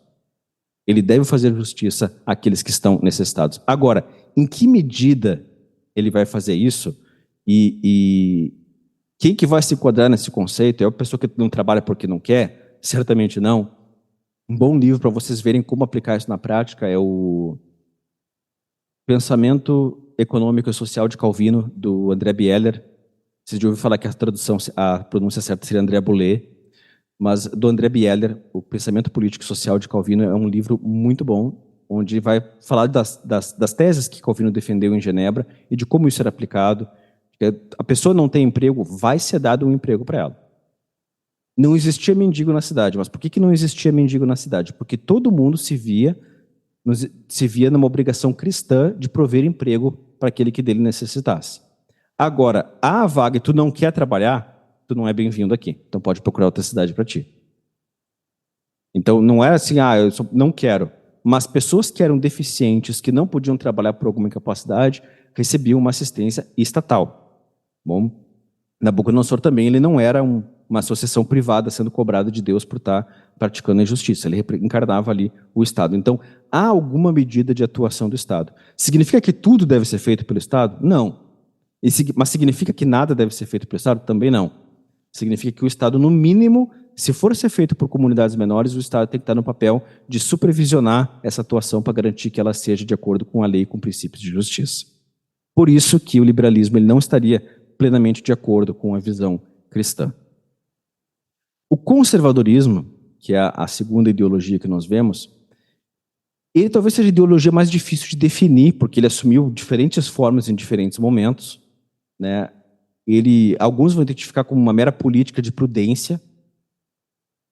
Ele deve fazer justiça àqueles que estão necessitados. Agora, em que medida ele vai fazer isso? E quem que vai se enquadrar nesse conceito? É a pessoa que não trabalha porque não quer? Certamente não. Um bom livro para vocês verem como aplicar isso na prática é o Pensamento Econômico e Social de Calvino, do André Bieler. Vocês já ouviram falar que a pronúncia certa seria André Boulé, mas do André Bieler, o Pensamento Político e Social de Calvino, é um livro muito bom, onde vai falar das teses que Calvino defendeu em Genebra e de como isso era aplicado. A pessoa não tem emprego, vai ser dado um emprego para ela. Não existia mendigo na cidade, mas por que não existia mendigo na cidade? Porque todo mundo se via numa obrigação cristã de prover emprego para aquele que dele necessitasse. Agora, há a vaga e tu não quer trabalhar, tu não é bem-vindo aqui. Então pode procurar outra cidade para ti. Então não era assim, eu não quero. Mas pessoas que eram deficientes, que não podiam trabalhar por alguma incapacidade, recebiam uma assistência estatal. Bom, Nabucodonosor também, ele não era uma associação privada sendo cobrada de Deus por estar praticando a injustiça. Ele encarnava ali o Estado. Então, há alguma medida de atuação do Estado. Significa que tudo deve ser feito pelo Estado? Não. Mas significa que nada deve ser feito pelo Estado? Também não. Significa que o Estado, no mínimo, se for ser feito por comunidades menores, o Estado tem que estar no papel de supervisionar essa atuação para garantir que ela seja de acordo com a lei e com princípios de justiça. Por isso que o liberalismo ele não estaria plenamente de acordo com a visão cristã. O conservadorismo, que é a segunda ideologia que nós vemos, ele talvez seja a ideologia mais difícil de definir, porque ele assumiu diferentes formas em diferentes momentos, né? Alguns vão identificar como uma mera política de prudência,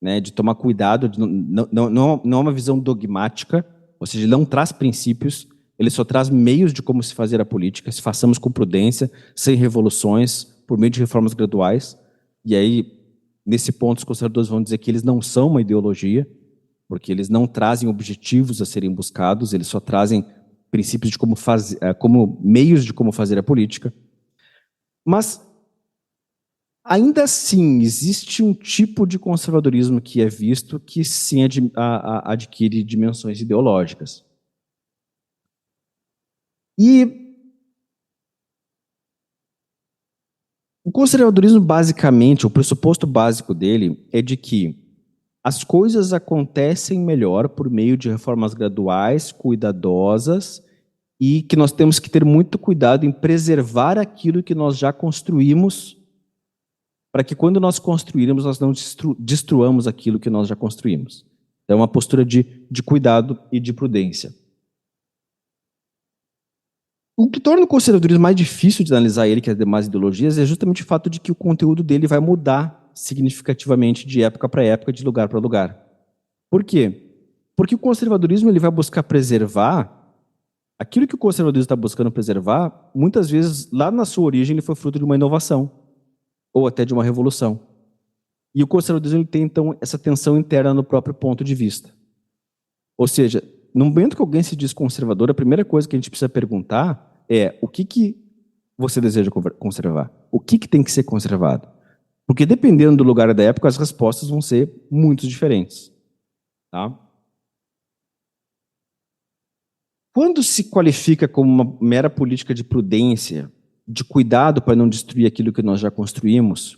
né, de tomar cuidado, não é uma visão dogmática, ou seja, ele não traz princípios, ele só traz meios de como se fazer a política, se façamos com prudência, sem revoluções, por meio de reformas graduais, e aí Nesse ponto, os conservadores vão dizer que eles não são uma ideologia, porque eles não trazem objetivos a serem buscados, eles só trazem princípios de como fazer, como meios de como fazer a política. Mas, ainda assim, existe um tipo de conservadorismo que é visto que sim adquire dimensões ideológicas. E o conservadorismo, basicamente, o pressuposto básico dele é de que as coisas acontecem melhor por meio de reformas graduais, cuidadosas, e que nós temos que ter muito cuidado em preservar aquilo que nós já construímos, para que quando nós construirmos, nós não destruamos aquilo que nós já construímos. Então, é uma postura de cuidado e de prudência. O que torna o conservadorismo mais difícil de analisar ele que as demais ideologias é justamente o fato de que o conteúdo dele vai mudar significativamente de época para época, de lugar para lugar. Por quê? Porque o conservadorismo ele vai buscar preservar aquilo que o conservadorismo está buscando preservar, muitas vezes, lá na sua origem, ele foi fruto de uma inovação, ou até de uma revolução. E o conservadorismo ele tem, então, essa tensão interna no próprio ponto de vista. Ou seja, no momento que alguém se diz conservador, a primeira coisa que a gente precisa perguntar é o que você deseja conservar? O que tem que ser conservado? Porque dependendo do lugar e da época, as respostas vão ser muito diferentes. Tá? Quando se qualifica como uma mera política de prudência, de cuidado para não destruir aquilo que nós já construímos,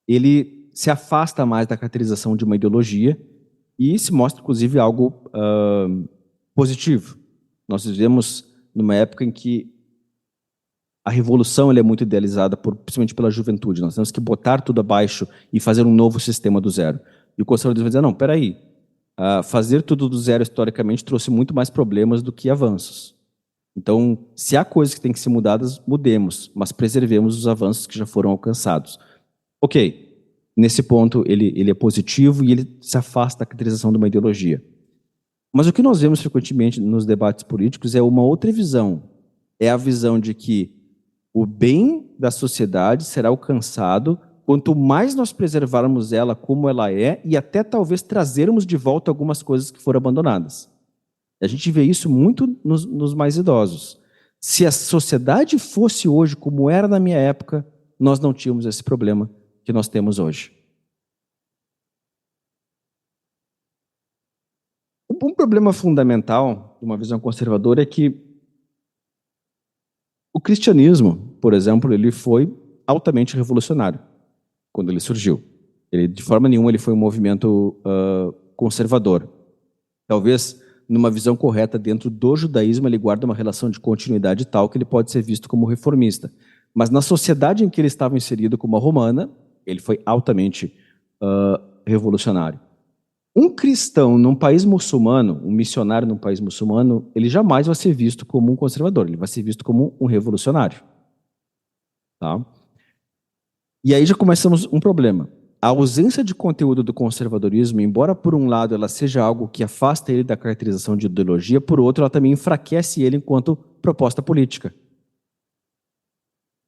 ele se afasta mais da caracterização de uma ideologia e se mostra, inclusive, algo positivo. Nós vivemos numa época em que a revolução é muito idealizada, principalmente pela juventude. Nós temos que botar tudo abaixo e fazer um novo sistema do zero. E o conservadorismo vai dizer, não, espera aí, fazer tudo do zero historicamente trouxe muito mais problemas do que avanços. Então, se há coisas que têm que ser mudadas, mudemos, mas preservemos os avanços que já foram alcançados. Ok, nesse ponto ele é positivo e ele se afasta da caracterização de uma ideologia. Mas o que nós vemos frequentemente nos debates políticos é uma outra visão. É a visão de que o bem da sociedade será alcançado quanto mais nós preservarmos ela como ela é e até talvez trazermos de volta algumas coisas que foram abandonadas. A gente vê isso muito nos mais idosos. Se a sociedade fosse hoje como era na minha época, nós não tínhamos esse problema que nós temos hoje. Um problema fundamental de uma visão conservadora é que o cristianismo, por exemplo, ele foi altamente revolucionário quando ele surgiu. De forma nenhuma, ele foi um movimento conservador. Talvez, numa visão correta, dentro do judaísmo, ele guarda uma relação de continuidade tal que ele pode ser visto como reformista. Mas na sociedade em que ele estava inserido, como a romana, ele foi altamente revolucionário. Um cristão num país muçulmano, um missionário num país muçulmano, ele jamais vai ser visto como um conservador, ele vai ser visto como um revolucionário. Tá? E aí já começamos um problema. A ausência de conteúdo do conservadorismo, embora por um lado ela seja algo que afasta ele da caracterização de ideologia, por outro ela também enfraquece ele enquanto proposta política.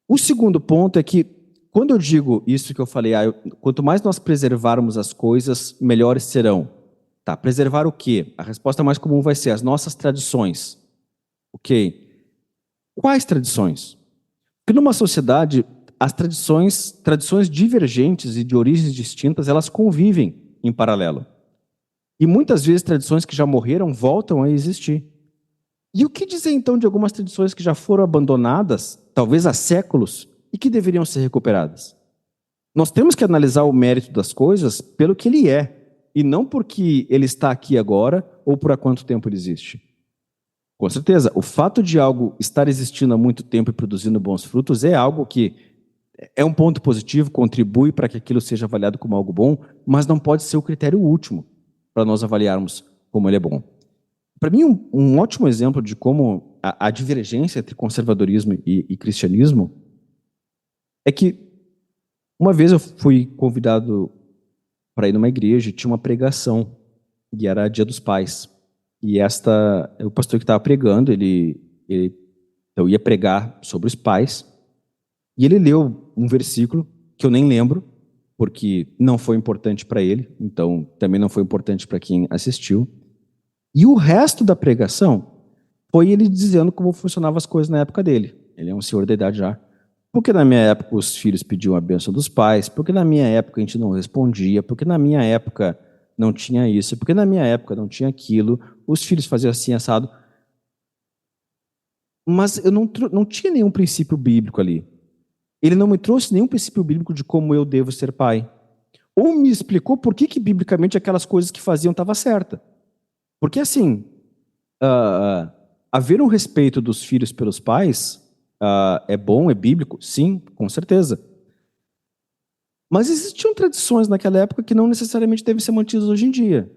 O segundo ponto é que, quando eu digo isso que eu falei, quanto mais nós preservarmos as coisas, melhores serão. Tá, preservar o quê? A resposta mais comum vai ser as nossas tradições. Ok. Quais tradições? Porque numa sociedade, as tradições divergentes e de origens distintas, elas convivem em paralelo. E muitas vezes tradições que já morreram voltam a existir. E o que dizer então de algumas tradições que já foram abandonadas, talvez há séculos, e que deveriam ser recuperadas? Nós temos que analisar o mérito das coisas pelo que ele é, e não porque ele está aqui agora ou por há quanto tempo ele existe. Com certeza, o fato de algo estar existindo há muito tempo e produzindo bons frutos é algo que é um ponto positivo, contribui para que aquilo seja avaliado como algo bom, mas não pode ser o critério último para nós avaliarmos como ele é bom. Para mim, um ótimo exemplo de como a divergência entre conservadorismo e cristianismo é que uma vez eu fui convidado para ir numa igreja e tinha uma pregação, e era Dia dos Pais. E o pastor que estava pregando, eu ia pregar sobre os pais, e ele leu um versículo que eu nem lembro, porque não foi importante para ele, então também não foi importante para quem assistiu. E o resto da pregação foi ele dizendo como funcionavam as coisas na época dele. Ele é um senhor de idade já. Porque na minha época os filhos pediam a bênção dos pais, porque na minha época a gente não respondia, porque na minha época não tinha isso, porque na minha época não tinha aquilo, os filhos faziam assim, assado. Mas eu não tinha nenhum princípio bíblico ali. Ele não me trouxe nenhum princípio bíblico de como eu devo ser pai. Ou me explicou por que biblicamente aquelas coisas que faziam estavam certas. Porque assim, haver um respeito dos filhos pelos pais é bom, é bíblico? Sim, com certeza. Mas existiam tradições naquela época que não necessariamente devem ser mantidas hoje em dia.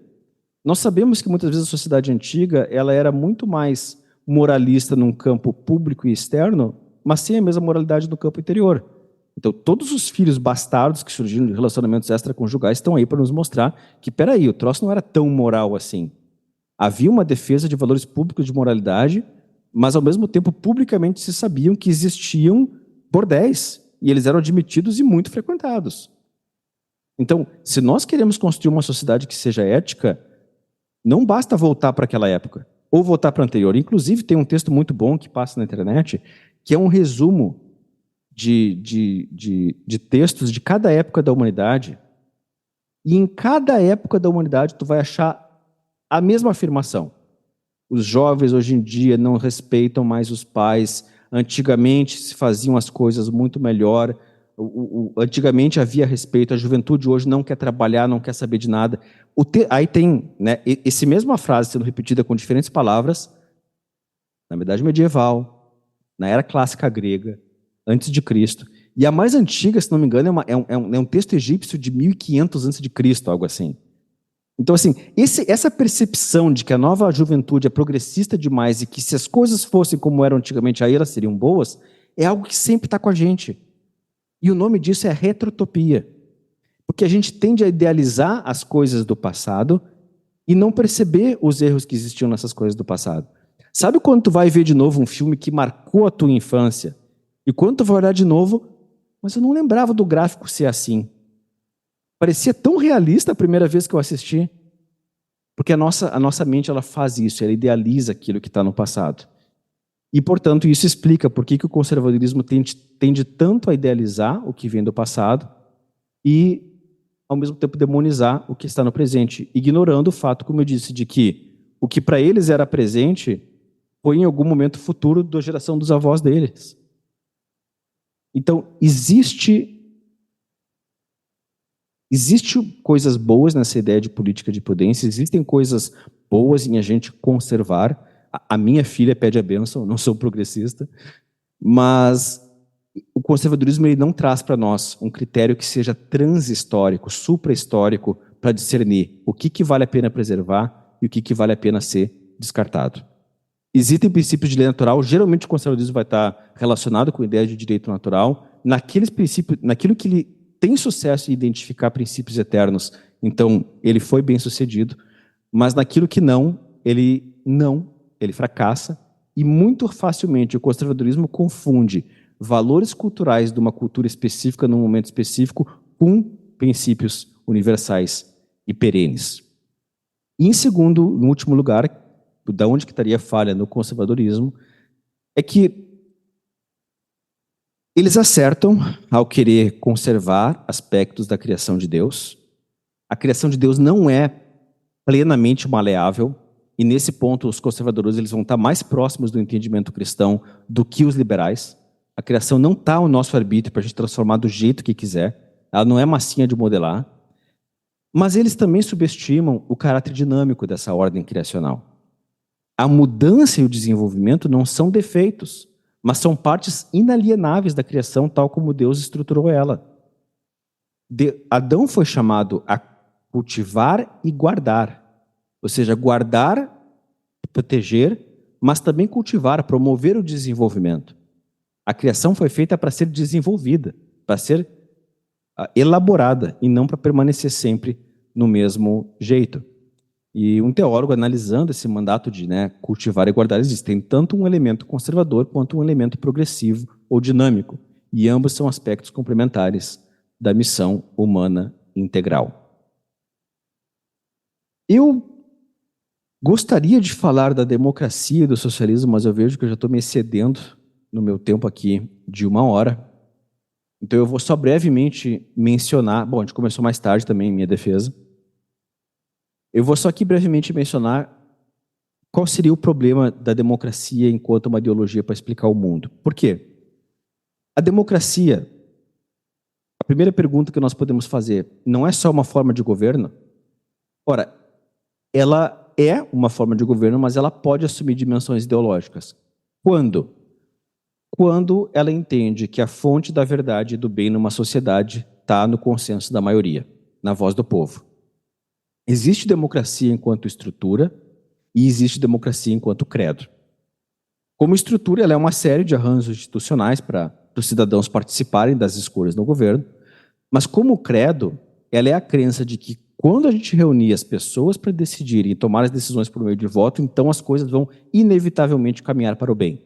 Nós sabemos que muitas vezes a sociedade antiga ela era muito mais moralista num campo público e externo, mas sem a mesma moralidade no campo interior. Então, todos os filhos bastardos que surgiram de relacionamentos extraconjugais estão aí para nos mostrar que, peraí, o troço não era tão moral assim. Havia uma defesa de valores públicos de moralidade, mas, ao mesmo tempo, publicamente se sabiam que existiam bordéis, e eles eram admitidos e muito frequentados. Então, se nós queremos construir uma sociedade que seja ética, não basta voltar para aquela época, ou voltar para a anterior. Inclusive, tem um texto muito bom que passa na internet, que é um resumo de textos de cada época da humanidade. E em cada época da humanidade, tu vai achar a mesma afirmação. Os jovens hoje em dia não respeitam mais os pais. Antigamente se faziam as coisas muito melhor. Antigamente havia respeito. A juventude hoje não quer trabalhar, não quer saber de nada. Aí tem, né, essa mesma frase sendo repetida com diferentes palavras na Idade Medieval, na Era Clássica Grega, antes de Cristo. E a mais antiga, se não me engano, é um texto egípcio de 1500 antes de Cristo, algo assim. Então, assim, essa percepção de que a nova juventude é progressista demais e que se as coisas fossem como eram antigamente, aí elas seriam boas, é algo que sempre está com a gente. E o nome disso é retrotopia. Porque a gente tende a idealizar as coisas do passado e não perceber os erros que existiam nessas coisas do passado. Sabe quando tu vai ver de novo um filme que marcou a tua infância? E quando tu vai olhar de novo, mas eu não lembrava do gráfico ser assim. Parecia tão realista a primeira vez que eu assisti. Porque a nossa mente ela faz isso, ela idealiza aquilo que está no passado. E, portanto, isso explica por que o conservadorismo tende tanto a idealizar o que vem do passado e, ao mesmo tempo, demonizar o que está no presente, ignorando o fato, como eu disse, de que o que para eles era presente foi em algum momento futuro da geração dos avós deles. Então, existe coisas boas nessa ideia de política de prudência, existem coisas boas em a gente conservar. A minha filha pede a bênção, não sou progressista, mas o conservadorismo ele não traz para nós um critério que seja transhistórico, supra-histórico, para discernir o que vale a pena preservar e o que vale a pena ser descartado. Existem princípios de lei natural, geralmente o conservadorismo vai estar relacionado com a ideia de direito natural, naqueles princípios, naquilo que ele tem sucesso em identificar princípios eternos, então ele foi bem sucedido, mas naquilo que não, ele fracassa, e muito facilmente o conservadorismo confunde valores culturais de uma cultura específica num momento específico com princípios universais e perenes. E em segundo, no último lugar, da onde que estaria a falha no conservadorismo, é que eles acertam ao querer conservar aspectos da criação de Deus. A criação de Deus não é plenamente maleável, e nesse ponto os conservadores eles vão estar mais próximos do entendimento cristão do que os liberais. A criação não está ao nosso arbítrio para a gente transformar do jeito que quiser. Ela não é massinha de modelar. Mas eles também subestimam o caráter dinâmico dessa ordem criacional. A mudança e o desenvolvimento não são defeitos, mas são partes inalienáveis da criação, tal como Deus estruturou ela. Adão foi chamado a cultivar e guardar. Ou seja, guardar, proteger, mas também cultivar, promover o desenvolvimento. A criação foi feita para ser desenvolvida, para ser elaborada, e não para permanecer sempre no mesmo jeito. E um teólogo, analisando esse mandato de cultivar e guardar, ele diz que tem tanto um elemento conservador quanto um elemento progressivo ou dinâmico. E ambos são aspectos complementares da missão humana integral. Eu gostaria de falar da democracia e do socialismo, mas eu vejo que eu já estou me excedendo no meu tempo aqui de 1 hora. Então eu vou só brevemente mencionar, bom, a gente começou mais tarde também em minha defesa. Eu vou só aqui brevemente mencionar qual seria o problema da democracia enquanto uma ideologia para explicar o mundo. Por quê? A democracia, a primeira pergunta que nós podemos fazer, não é só uma forma de governo? Ora, ela é uma forma de governo, mas ela pode assumir dimensões ideológicas. Quando? Quando ela entende que a fonte da verdade e do bem numa sociedade está no consenso da maioria, na voz do povo. Existe democracia enquanto estrutura e existe democracia enquanto credo. Como estrutura, ela é uma série de arranjos institucionais para os cidadãos participarem das escolhas no governo, mas como credo, ela é a crença de que quando a gente reunir as pessoas para decidirem e tomar as decisões por meio de voto, então as coisas vão inevitavelmente caminhar para o bem.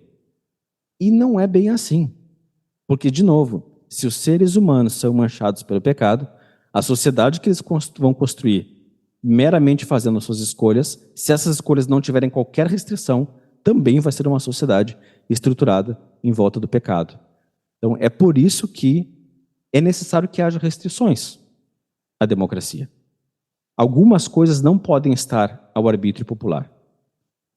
E não é bem assim. Porque, de novo, se os seres humanos são manchados pelo pecado, a sociedade que eles vão construir meramente fazendo suas escolhas, se essas escolhas não tiverem qualquer restrição, também vai ser uma sociedade estruturada em volta do pecado. Então, é por isso que é necessário que haja restrições à democracia. Algumas coisas não podem estar ao arbítrio popular.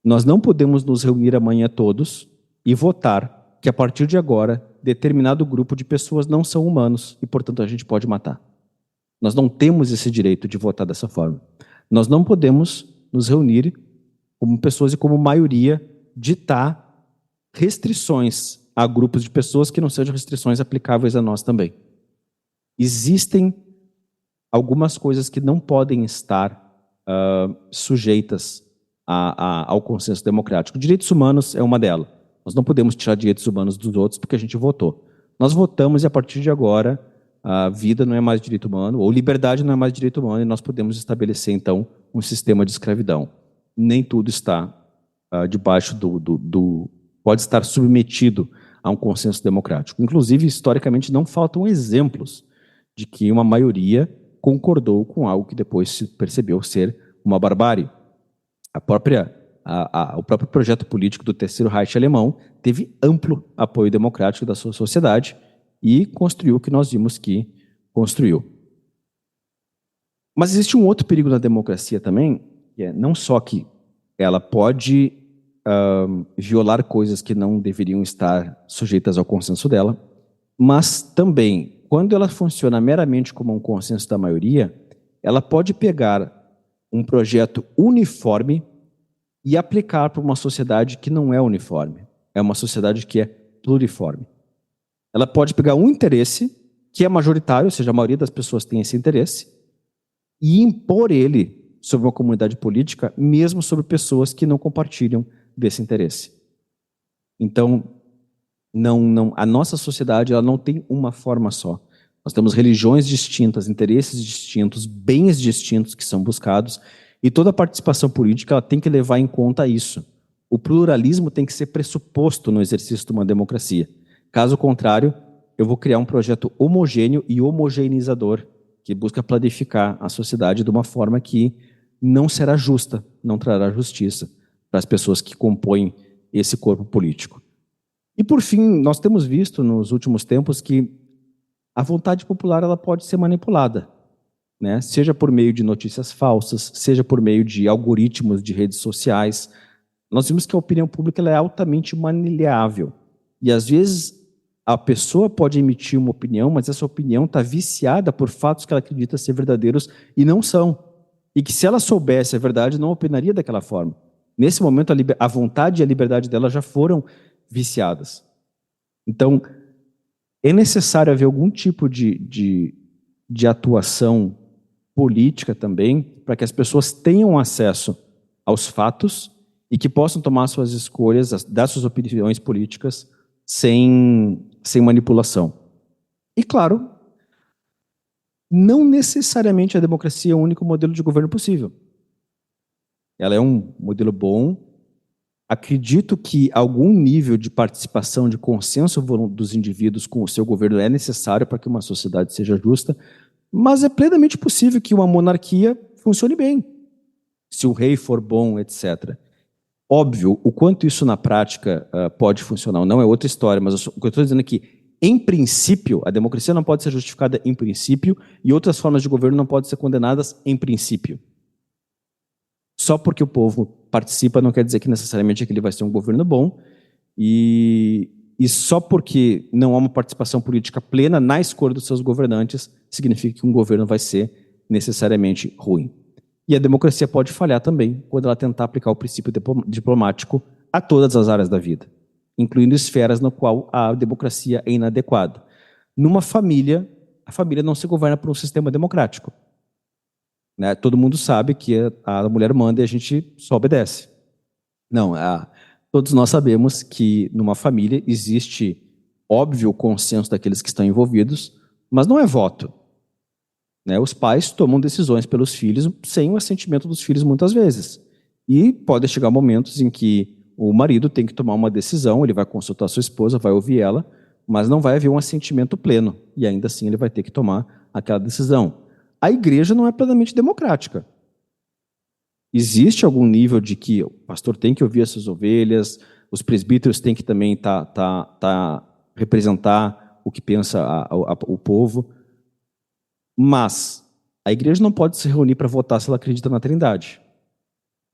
Nós não podemos nos reunir amanhã todos e votar que, a partir de agora, determinado grupo de pessoas não são humanos e, portanto, a gente pode matar. Nós não temos esse direito de votar dessa forma. Nós não podemos nos reunir como pessoas e, como maioria, ditar restrições a grupos de pessoas que não sejam restrições aplicáveis a nós também. Existem algumas coisas que não podem estar sujeitas ao consenso democrático. Direitos humanos é uma delas. Nós não podemos tirar direitos humanos dos outros porque a gente votou. Nós votamos e, a partir de agora, a vida não é mais direito humano, ou liberdade não é mais direito humano, e nós podemos estabelecer, então, um sistema de escravidão. Nem tudo está debaixo pode estar submetido a um consenso democrático. Inclusive, historicamente, não faltam exemplos de que uma maioria concordou com algo que depois se percebeu ser uma barbárie. O próprio projeto político do Terceiro Reich alemão teve amplo apoio democrático da sua sociedade e construiu o que nós vimos que construiu. Mas existe um outro perigo na democracia também, que é não só que ela pode violar coisas que não deveriam estar sujeitas ao consenso dela, mas também, quando ela funciona meramente como um consenso da maioria, ela pode pegar um projeto uniforme e aplicar para uma sociedade que não é uniforme. É uma sociedade que é pluriforme. Ela pode pegar um interesse que é majoritário, ou seja, a maioria das pessoas tem esse interesse, e impor ele sobre uma comunidade política, mesmo sobre pessoas que não compartilham desse interesse. Então, a nossa sociedade ela não tem uma forma só. Nós temos religiões distintas, interesses distintos, bens distintos que são buscados, e toda a participação política ela tem que levar em conta isso. O pluralismo tem que ser pressuposto no exercício de uma democracia. Caso contrário, eu vou criar um projeto homogêneo e homogeneizador que busca planificar a sociedade de uma forma que não será justa, não trará justiça para as pessoas que compõem esse corpo político. E, por fim, nós temos visto nos últimos tempos que a vontade popular ela pode ser manipulada, né? Seja por meio de notícias falsas, seja por meio de algoritmos de redes sociais. Nós vimos que a opinião pública ela é altamente maleável. E, às vezes, a pessoa pode emitir uma opinião, mas essa opinião está viciada por fatos que ela acredita ser verdadeiros e não são. E que, se ela soubesse a verdade, não opinaria daquela forma. Nesse momento, a vontade e a liberdade dela já foram viciadas. Então, é necessário haver algum tipo de atuação política também, para que as pessoas tenham acesso aos fatos e que possam tomar suas escolhas, dar suas opiniões políticas sem manipulação. E, claro, não necessariamente a democracia é o único modelo de governo possível. Ela é um modelo bom, Acredito que algum nível de participação, de consenso dos indivíduos com o seu governo é necessário para que uma sociedade seja justa, mas é plenamente possível que uma monarquia funcione bem, se o rei for bom, etc. Óbvio, o quanto isso na prática pode funcionar ou não é outra história, mas o que eu estou dizendo é que, em princípio, a democracia não pode ser justificada em princípio e outras formas de governo não podem ser condenadas em princípio. Só porque o povo participa não quer dizer que necessariamente aquele vai ser um governo bom e só porque não há uma participação política plena na escolha dos seus governantes significa que um governo vai ser necessariamente ruim. E a democracia pode falhar também quando ela tentar aplicar o princípio diplomático a todas as áreas da vida, incluindo esferas no qual a democracia é inadequada. Numa família, a família não se governa por um sistema democrático. Né? Todo mundo sabe que a mulher manda e a gente só obedece. Não, todos nós sabemos que numa família existe óbvio consenso daqueles que estão envolvidos, mas não é voto. Né? Os pais tomam decisões pelos filhos sem o assentimento dos filhos muitas vezes. E pode chegar momentos em que o marido tem que tomar uma decisão, ele vai consultar sua esposa, vai ouvir ela, mas não vai haver um assentimento pleno. E ainda assim ele vai ter que tomar aquela decisão. A igreja não é plenamente democrática. Existe algum nível de que o pastor tem que ouvir as suas ovelhas, os presbíteros têm que também representar o que pensa o povo, mas a igreja não pode se reunir para votar se ela acredita na Trindade.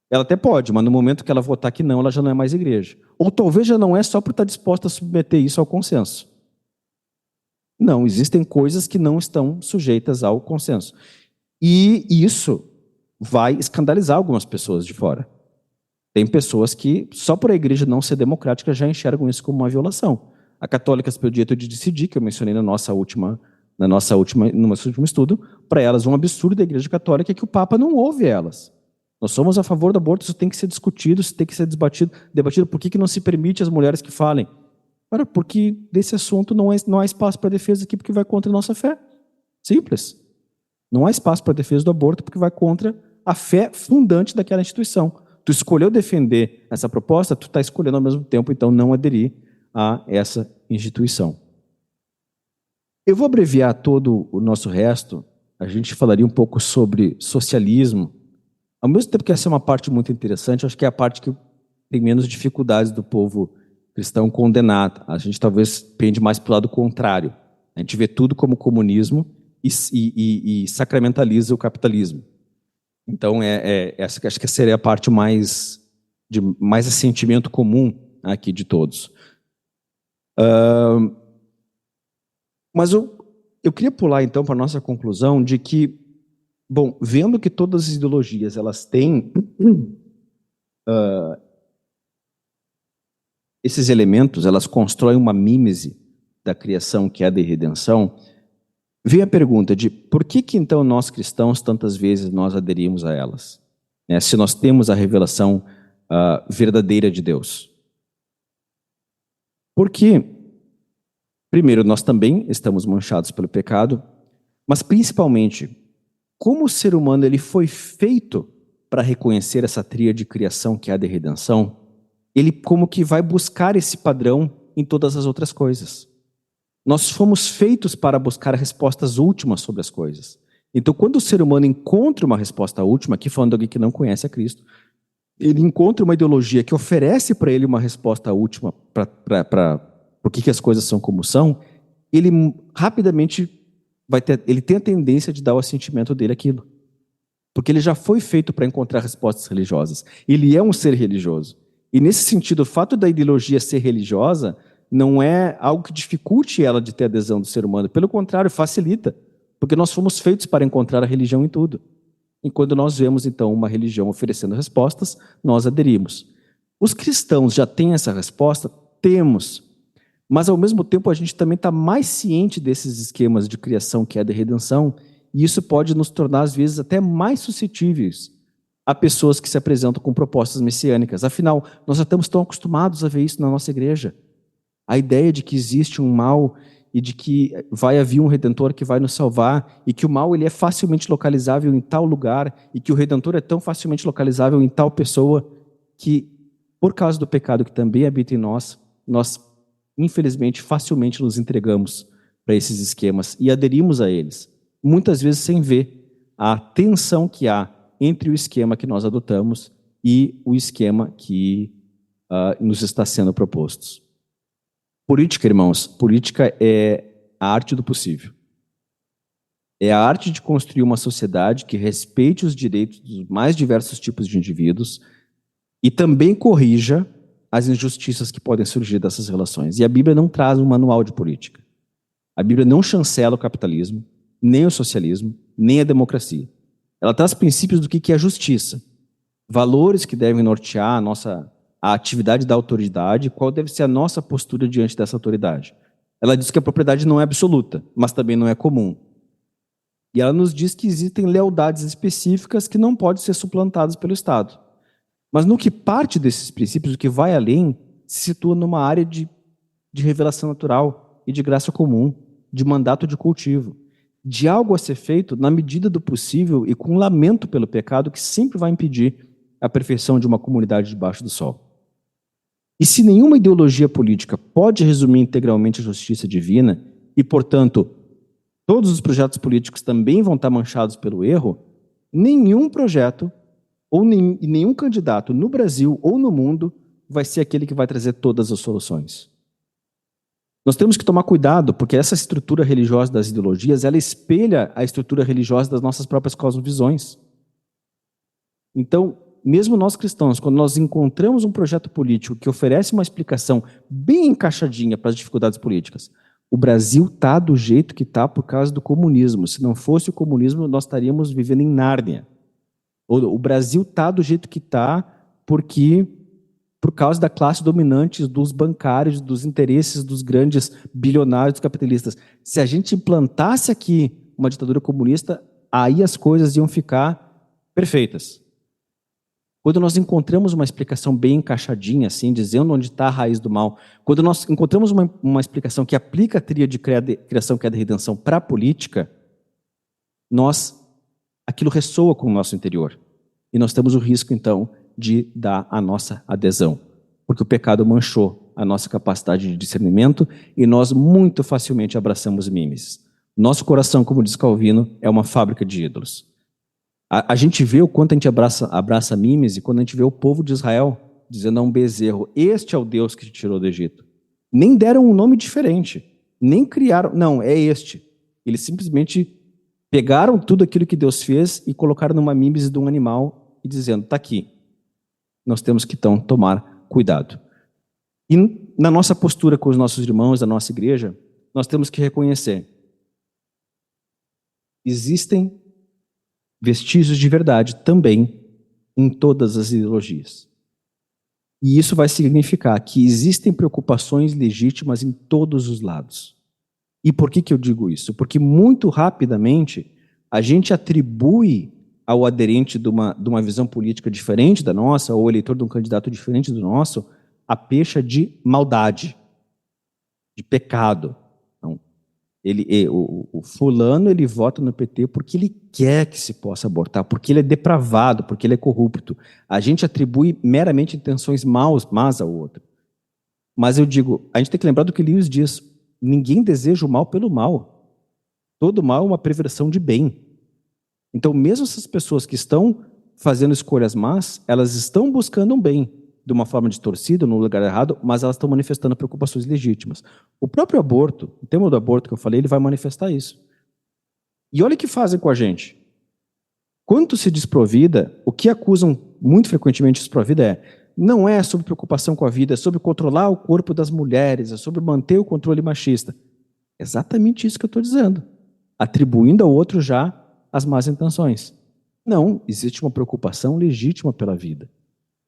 Ela até pode, mas no momento que ela votar que não, ela já não é mais igreja. Ou talvez já não é só por estar disposta a submeter isso ao consenso. Não, existem coisas que não estão sujeitas ao consenso. E isso vai escandalizar algumas pessoas de fora. Tem pessoas que, só por a igreja não ser democrática, já enxergam isso como uma violação. A Católicas pelo Direito de Decidir, que eu mencionei no nosso último estudo, para elas um absurdo da igreja católica é que o Papa não ouve elas. Nós somos a favor do aborto, isso tem que ser discutido, isso tem que ser debatido. Por que não se permite às mulheres que falem? Ora, porque desse assunto não há espaço para defesa aqui, porque vai contra a nossa fé. Simples. Não há espaço para defesa do aborto, porque vai contra a fé fundante daquela instituição. Tu escolheu defender essa proposta, tu está escolhendo ao mesmo tempo, então, não aderir a essa instituição. Eu vou abreviar todo o nosso resto, a gente falaria um pouco sobre socialismo, ao mesmo tempo que essa é uma parte muito interessante, acho que é a parte que tem menos dificuldades do povo cristão condenar. A gente talvez pende mais para o lado contrário. A gente vê tudo como comunismo e sacramentaliza o capitalismo. Então, acho que essa seria a parte mais assentimento comum aqui de todos. Mas eu queria pular, então, para a nossa conclusão de que, bom, vendo que todas as ideologias elas têm esses elementos, elas constroem uma mímese da criação que é a de redenção, vem a pergunta de por que então nós cristãos tantas vezes nós aderimos a elas? Né? Se nós temos a revelação verdadeira de Deus. Porque, primeiro, nós também estamos manchados pelo pecado, mas principalmente, como o ser humano ele foi feito para reconhecer essa tríade de criação que é a de redenção, ele como que vai buscar esse padrão em todas as outras coisas. Nós fomos feitos para buscar respostas últimas sobre as coisas. Então, quando o ser humano encontra uma resposta última, aqui falando de alguém que não conhece a Cristo, ele encontra uma ideologia que oferece para ele uma resposta última para por que as coisas são como são, ele rapidamente ele tem a tendência de dar o assentimento dele àquilo. Porque ele já foi feito para encontrar respostas religiosas. Ele é um ser religioso. E nesse sentido, o fato da ideologia ser religiosa não é algo que dificulte ela de ter adesão do ser humano. Pelo contrário, facilita. Porque nós fomos feitos para encontrar a religião em tudo. E quando nós vemos, então, uma religião oferecendo respostas, nós aderimos. Os cristãos já têm essa resposta? Temos. Mas, ao mesmo tempo, a gente também está mais ciente desses esquemas de criação que é de redenção, e isso pode nos tornar, às vezes, até mais suscetíveis a pessoas que se apresentam com propostas messiânicas. Afinal, nós já estamos tão acostumados a ver isso na nossa igreja. A ideia de que existe um mal e de que vai haver um Redentor que vai nos salvar e que o mal ele é facilmente localizável em tal lugar e que o Redentor é tão facilmente localizável em tal pessoa que por causa do pecado que também habita em nós, nós, infelizmente, facilmente nos entregamos para esses esquemas e aderimos a eles, muitas vezes sem ver a tensão que há entre o esquema que nós adotamos e o esquema que nos está sendo proposto. Política, irmãos, política é a arte do possível. É a arte de construir uma sociedade que respeite os direitos dos mais diversos tipos de indivíduos e também corrija as injustiças que podem surgir dessas relações. E a Bíblia não traz um manual de política. A Bíblia não chancela o capitalismo, nem o socialismo, nem a democracia. Ela traz princípios do que é justiça, valores que devem nortear a atividade da autoridade, qual deve ser a nossa postura diante dessa autoridade. Ela diz que a propriedade não é absoluta, mas também não é comum. E ela nos diz que existem lealdades específicas que não podem ser suplantadas pelo Estado. Mas no que parte desses princípios, o que vai além, se situa numa área de revelação natural e de graça comum, de mandato de cultivo, de algo a ser feito na medida do possível e com lamento pelo pecado que sempre vai impedir a perfeição de uma comunidade debaixo do sol. E se nenhuma ideologia política pode resumir integralmente a justiça divina e, portanto, todos os projetos políticos também vão estar manchados pelo erro, nenhum projeto ou nenhum candidato no Brasil ou no mundo vai ser aquele que vai trazer todas as soluções. Nós temos que tomar cuidado, porque essa estrutura religiosa das ideologias, ela espelha a estrutura religiosa das nossas próprias cosmovisões. Então, mesmo nós cristãos, quando nós encontramos um projeto político que oferece uma explicação bem encaixadinha para as dificuldades políticas, o Brasil está do jeito que está por causa do comunismo. Se não fosse o comunismo, nós estaríamos vivendo em Nárnia. O Brasil está do jeito que está por causa da classe dominante, dos bancários, dos interesses dos grandes bilionários, dos capitalistas. Se a gente implantasse aqui uma ditadura comunista, aí as coisas iam ficar perfeitas. Quando nós encontramos uma explicação bem encaixadinha, assim, dizendo onde está a raiz do mal, quando nós encontramos uma explicação que aplica a tríade de criação, queda e redenção para a política, aquilo ressoa com o nosso interior. E nós temos o risco, então, de dar a nossa adesão. Porque o pecado manchou a nossa capacidade de discernimento e nós muito facilmente abraçamos mimes. Nosso coração, como diz Calvino, é uma fábrica de ídolos. A gente vê o quanto a gente abraça mimes e quando a gente vê o povo de Israel dizendo a um bezerro, este é o Deus que te tirou do Egito. Nem deram um nome diferente, nem criaram, não, é este. Eles simplesmente pegaram tudo aquilo que Deus fez e colocaram numa mimes de um animal e dizendo, está aqui. Nós temos que, então, tomar cuidado. E na nossa postura com os nossos irmãos da nossa igreja, nós temos que reconhecer, existem vestígios de verdade também em todas as ideologias. E isso vai significar que existem preocupações legítimas em todos os lados. E por que eu digo isso? Porque muito rapidamente a gente atribui ao aderente de uma visão política diferente da nossa, ou eleitor de um candidato diferente do nosso, a pecha de maldade, de pecado. Então, o fulano ele vota no PT porque ele quer que se possa abortar, porque ele é depravado, porque ele é corrupto. A gente atribui meramente intenções más ao outro. Mas eu digo, a gente tem que lembrar do que Lewis diz, ninguém deseja o mal pelo mal. Todo mal é uma perversão de bem. Então, mesmo essas pessoas que estão fazendo escolhas más, elas estão buscando um bem, de uma forma distorcida, no lugar errado, mas elas estão manifestando preocupações legítimas. O próprio aborto, o tema do aborto que eu falei, ele vai manifestar isso. E olha o que fazem com a gente. Quanto se desprovida, o que acusam muito frequentemente os desprovida não é sobre preocupação com a vida, é sobre controlar o corpo das mulheres, é sobre manter o controle machista. Exatamente isso que eu estou dizendo. Atribuindo ao outro já as más intenções. Não, existe uma preocupação legítima pela vida.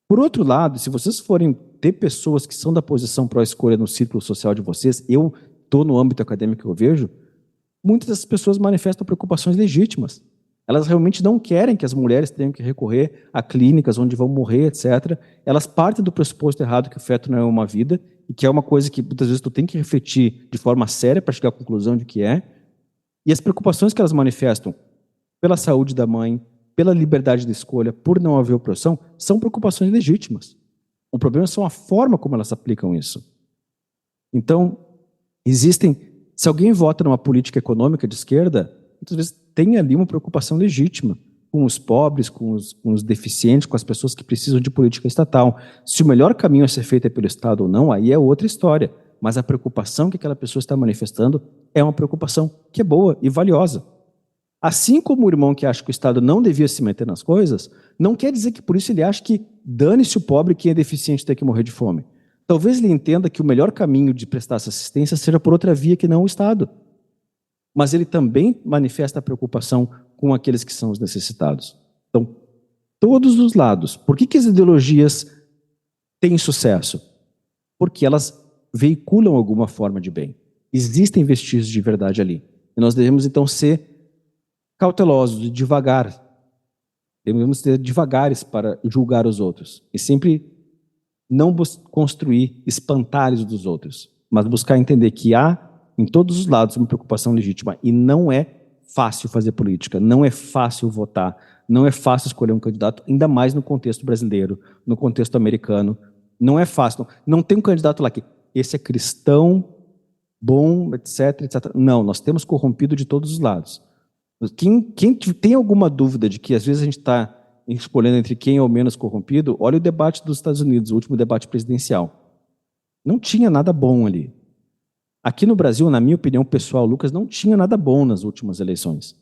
Por outro lado, se vocês forem ter pessoas que são da posição pró-escolha no círculo social de vocês, eu estou no âmbito acadêmico que eu vejo, muitas dessas pessoas manifestam preocupações legítimas. Elas realmente não querem que as mulheres tenham que recorrer a clínicas onde vão morrer, etc. Elas partem do pressuposto errado que o feto não é uma vida e que é uma coisa que muitas vezes tu tem que refletir de forma séria para chegar à conclusão de que é. E as preocupações que elas manifestam pela saúde da mãe, pela liberdade de escolha, por não haver opressão, são preocupações legítimas. O problema são a forma como elas aplicam isso. Então, se alguém vota numa política econômica de esquerda, muitas vezes tem ali uma preocupação legítima com os pobres, com os deficientes, com as pessoas que precisam de política estatal. Se o melhor caminho a ser feito é pelo Estado ou não, aí é outra história. Mas a preocupação que aquela pessoa está manifestando é uma preocupação que é boa e valiosa. Assim como o irmão que acha que o Estado não devia se meter nas coisas, não quer dizer que por isso ele acha que dane-se o pobre, quem é deficiente tem que morrer de fome. Talvez ele entenda que o melhor caminho de prestar essa assistência seja por outra via que não o Estado. Mas ele também manifesta a preocupação com aqueles que são os necessitados. Então, todos os lados. Por que as ideologias têm sucesso? Porque elas veiculam alguma forma de bem. Existem vestígios de verdade ali. E nós devemos, então, ser cautelosos e devagar. Devemos ser devagares para julgar os outros. E sempre não construir espantalhos dos outros, mas buscar entender que há, em todos os lados, uma preocupação legítima. E não é fácil fazer política, não é fácil votar, não é fácil escolher um candidato, ainda mais no contexto brasileiro, no contexto americano. Não é fácil. Não tem um candidato lá que esse é cristão, bom, etc, etc. Não, nós temos corrompido de todos os lados. Quem tem alguma dúvida de que às vezes a gente está escolhendo entre quem é o menos corrompido, olha o debate dos Estados Unidos, o último debate presidencial. Não tinha nada bom ali. Aqui no Brasil, na minha opinião pessoal, Lucas, não tinha nada bom nas últimas eleições.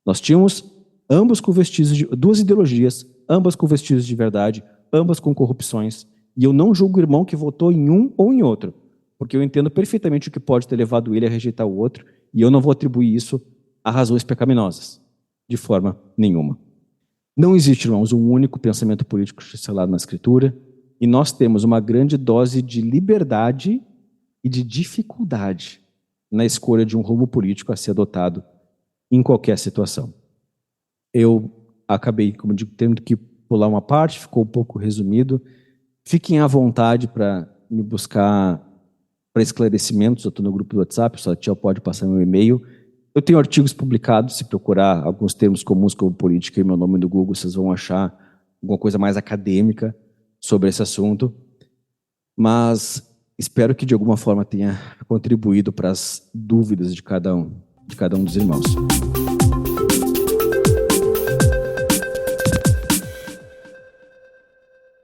Nós tínhamos ambos com vestígios de duas ideologias, ambas com vestígios de verdade, ambas com corrupções. E eu não julgo o irmão que votou em um ou em outro, porque eu entendo perfeitamente o que pode ter levado ele a rejeitar o outro, e eu não vou atribuir isso a razões pecaminosas, de forma nenhuma. Não existe, irmãos, um único pensamento político selado na Escritura, e nós temos uma grande dose de liberdade e de dificuldade na escolha de um rumo político a ser adotado em qualquer situação. Eu acabei, como digo, tendo que pular uma parte, ficou um pouco resumido. Fiquem à vontade para me buscar para esclarecimentos. Eu estou no grupo do WhatsApp, só pode passar meu e-mail. Eu tenho artigos publicados, se procurar alguns termos comuns como política e meu nome no Google, vocês vão achar alguma coisa mais acadêmica sobre esse assunto. Mas espero que de alguma forma tenha contribuído para as dúvidas de cada um dos irmãos.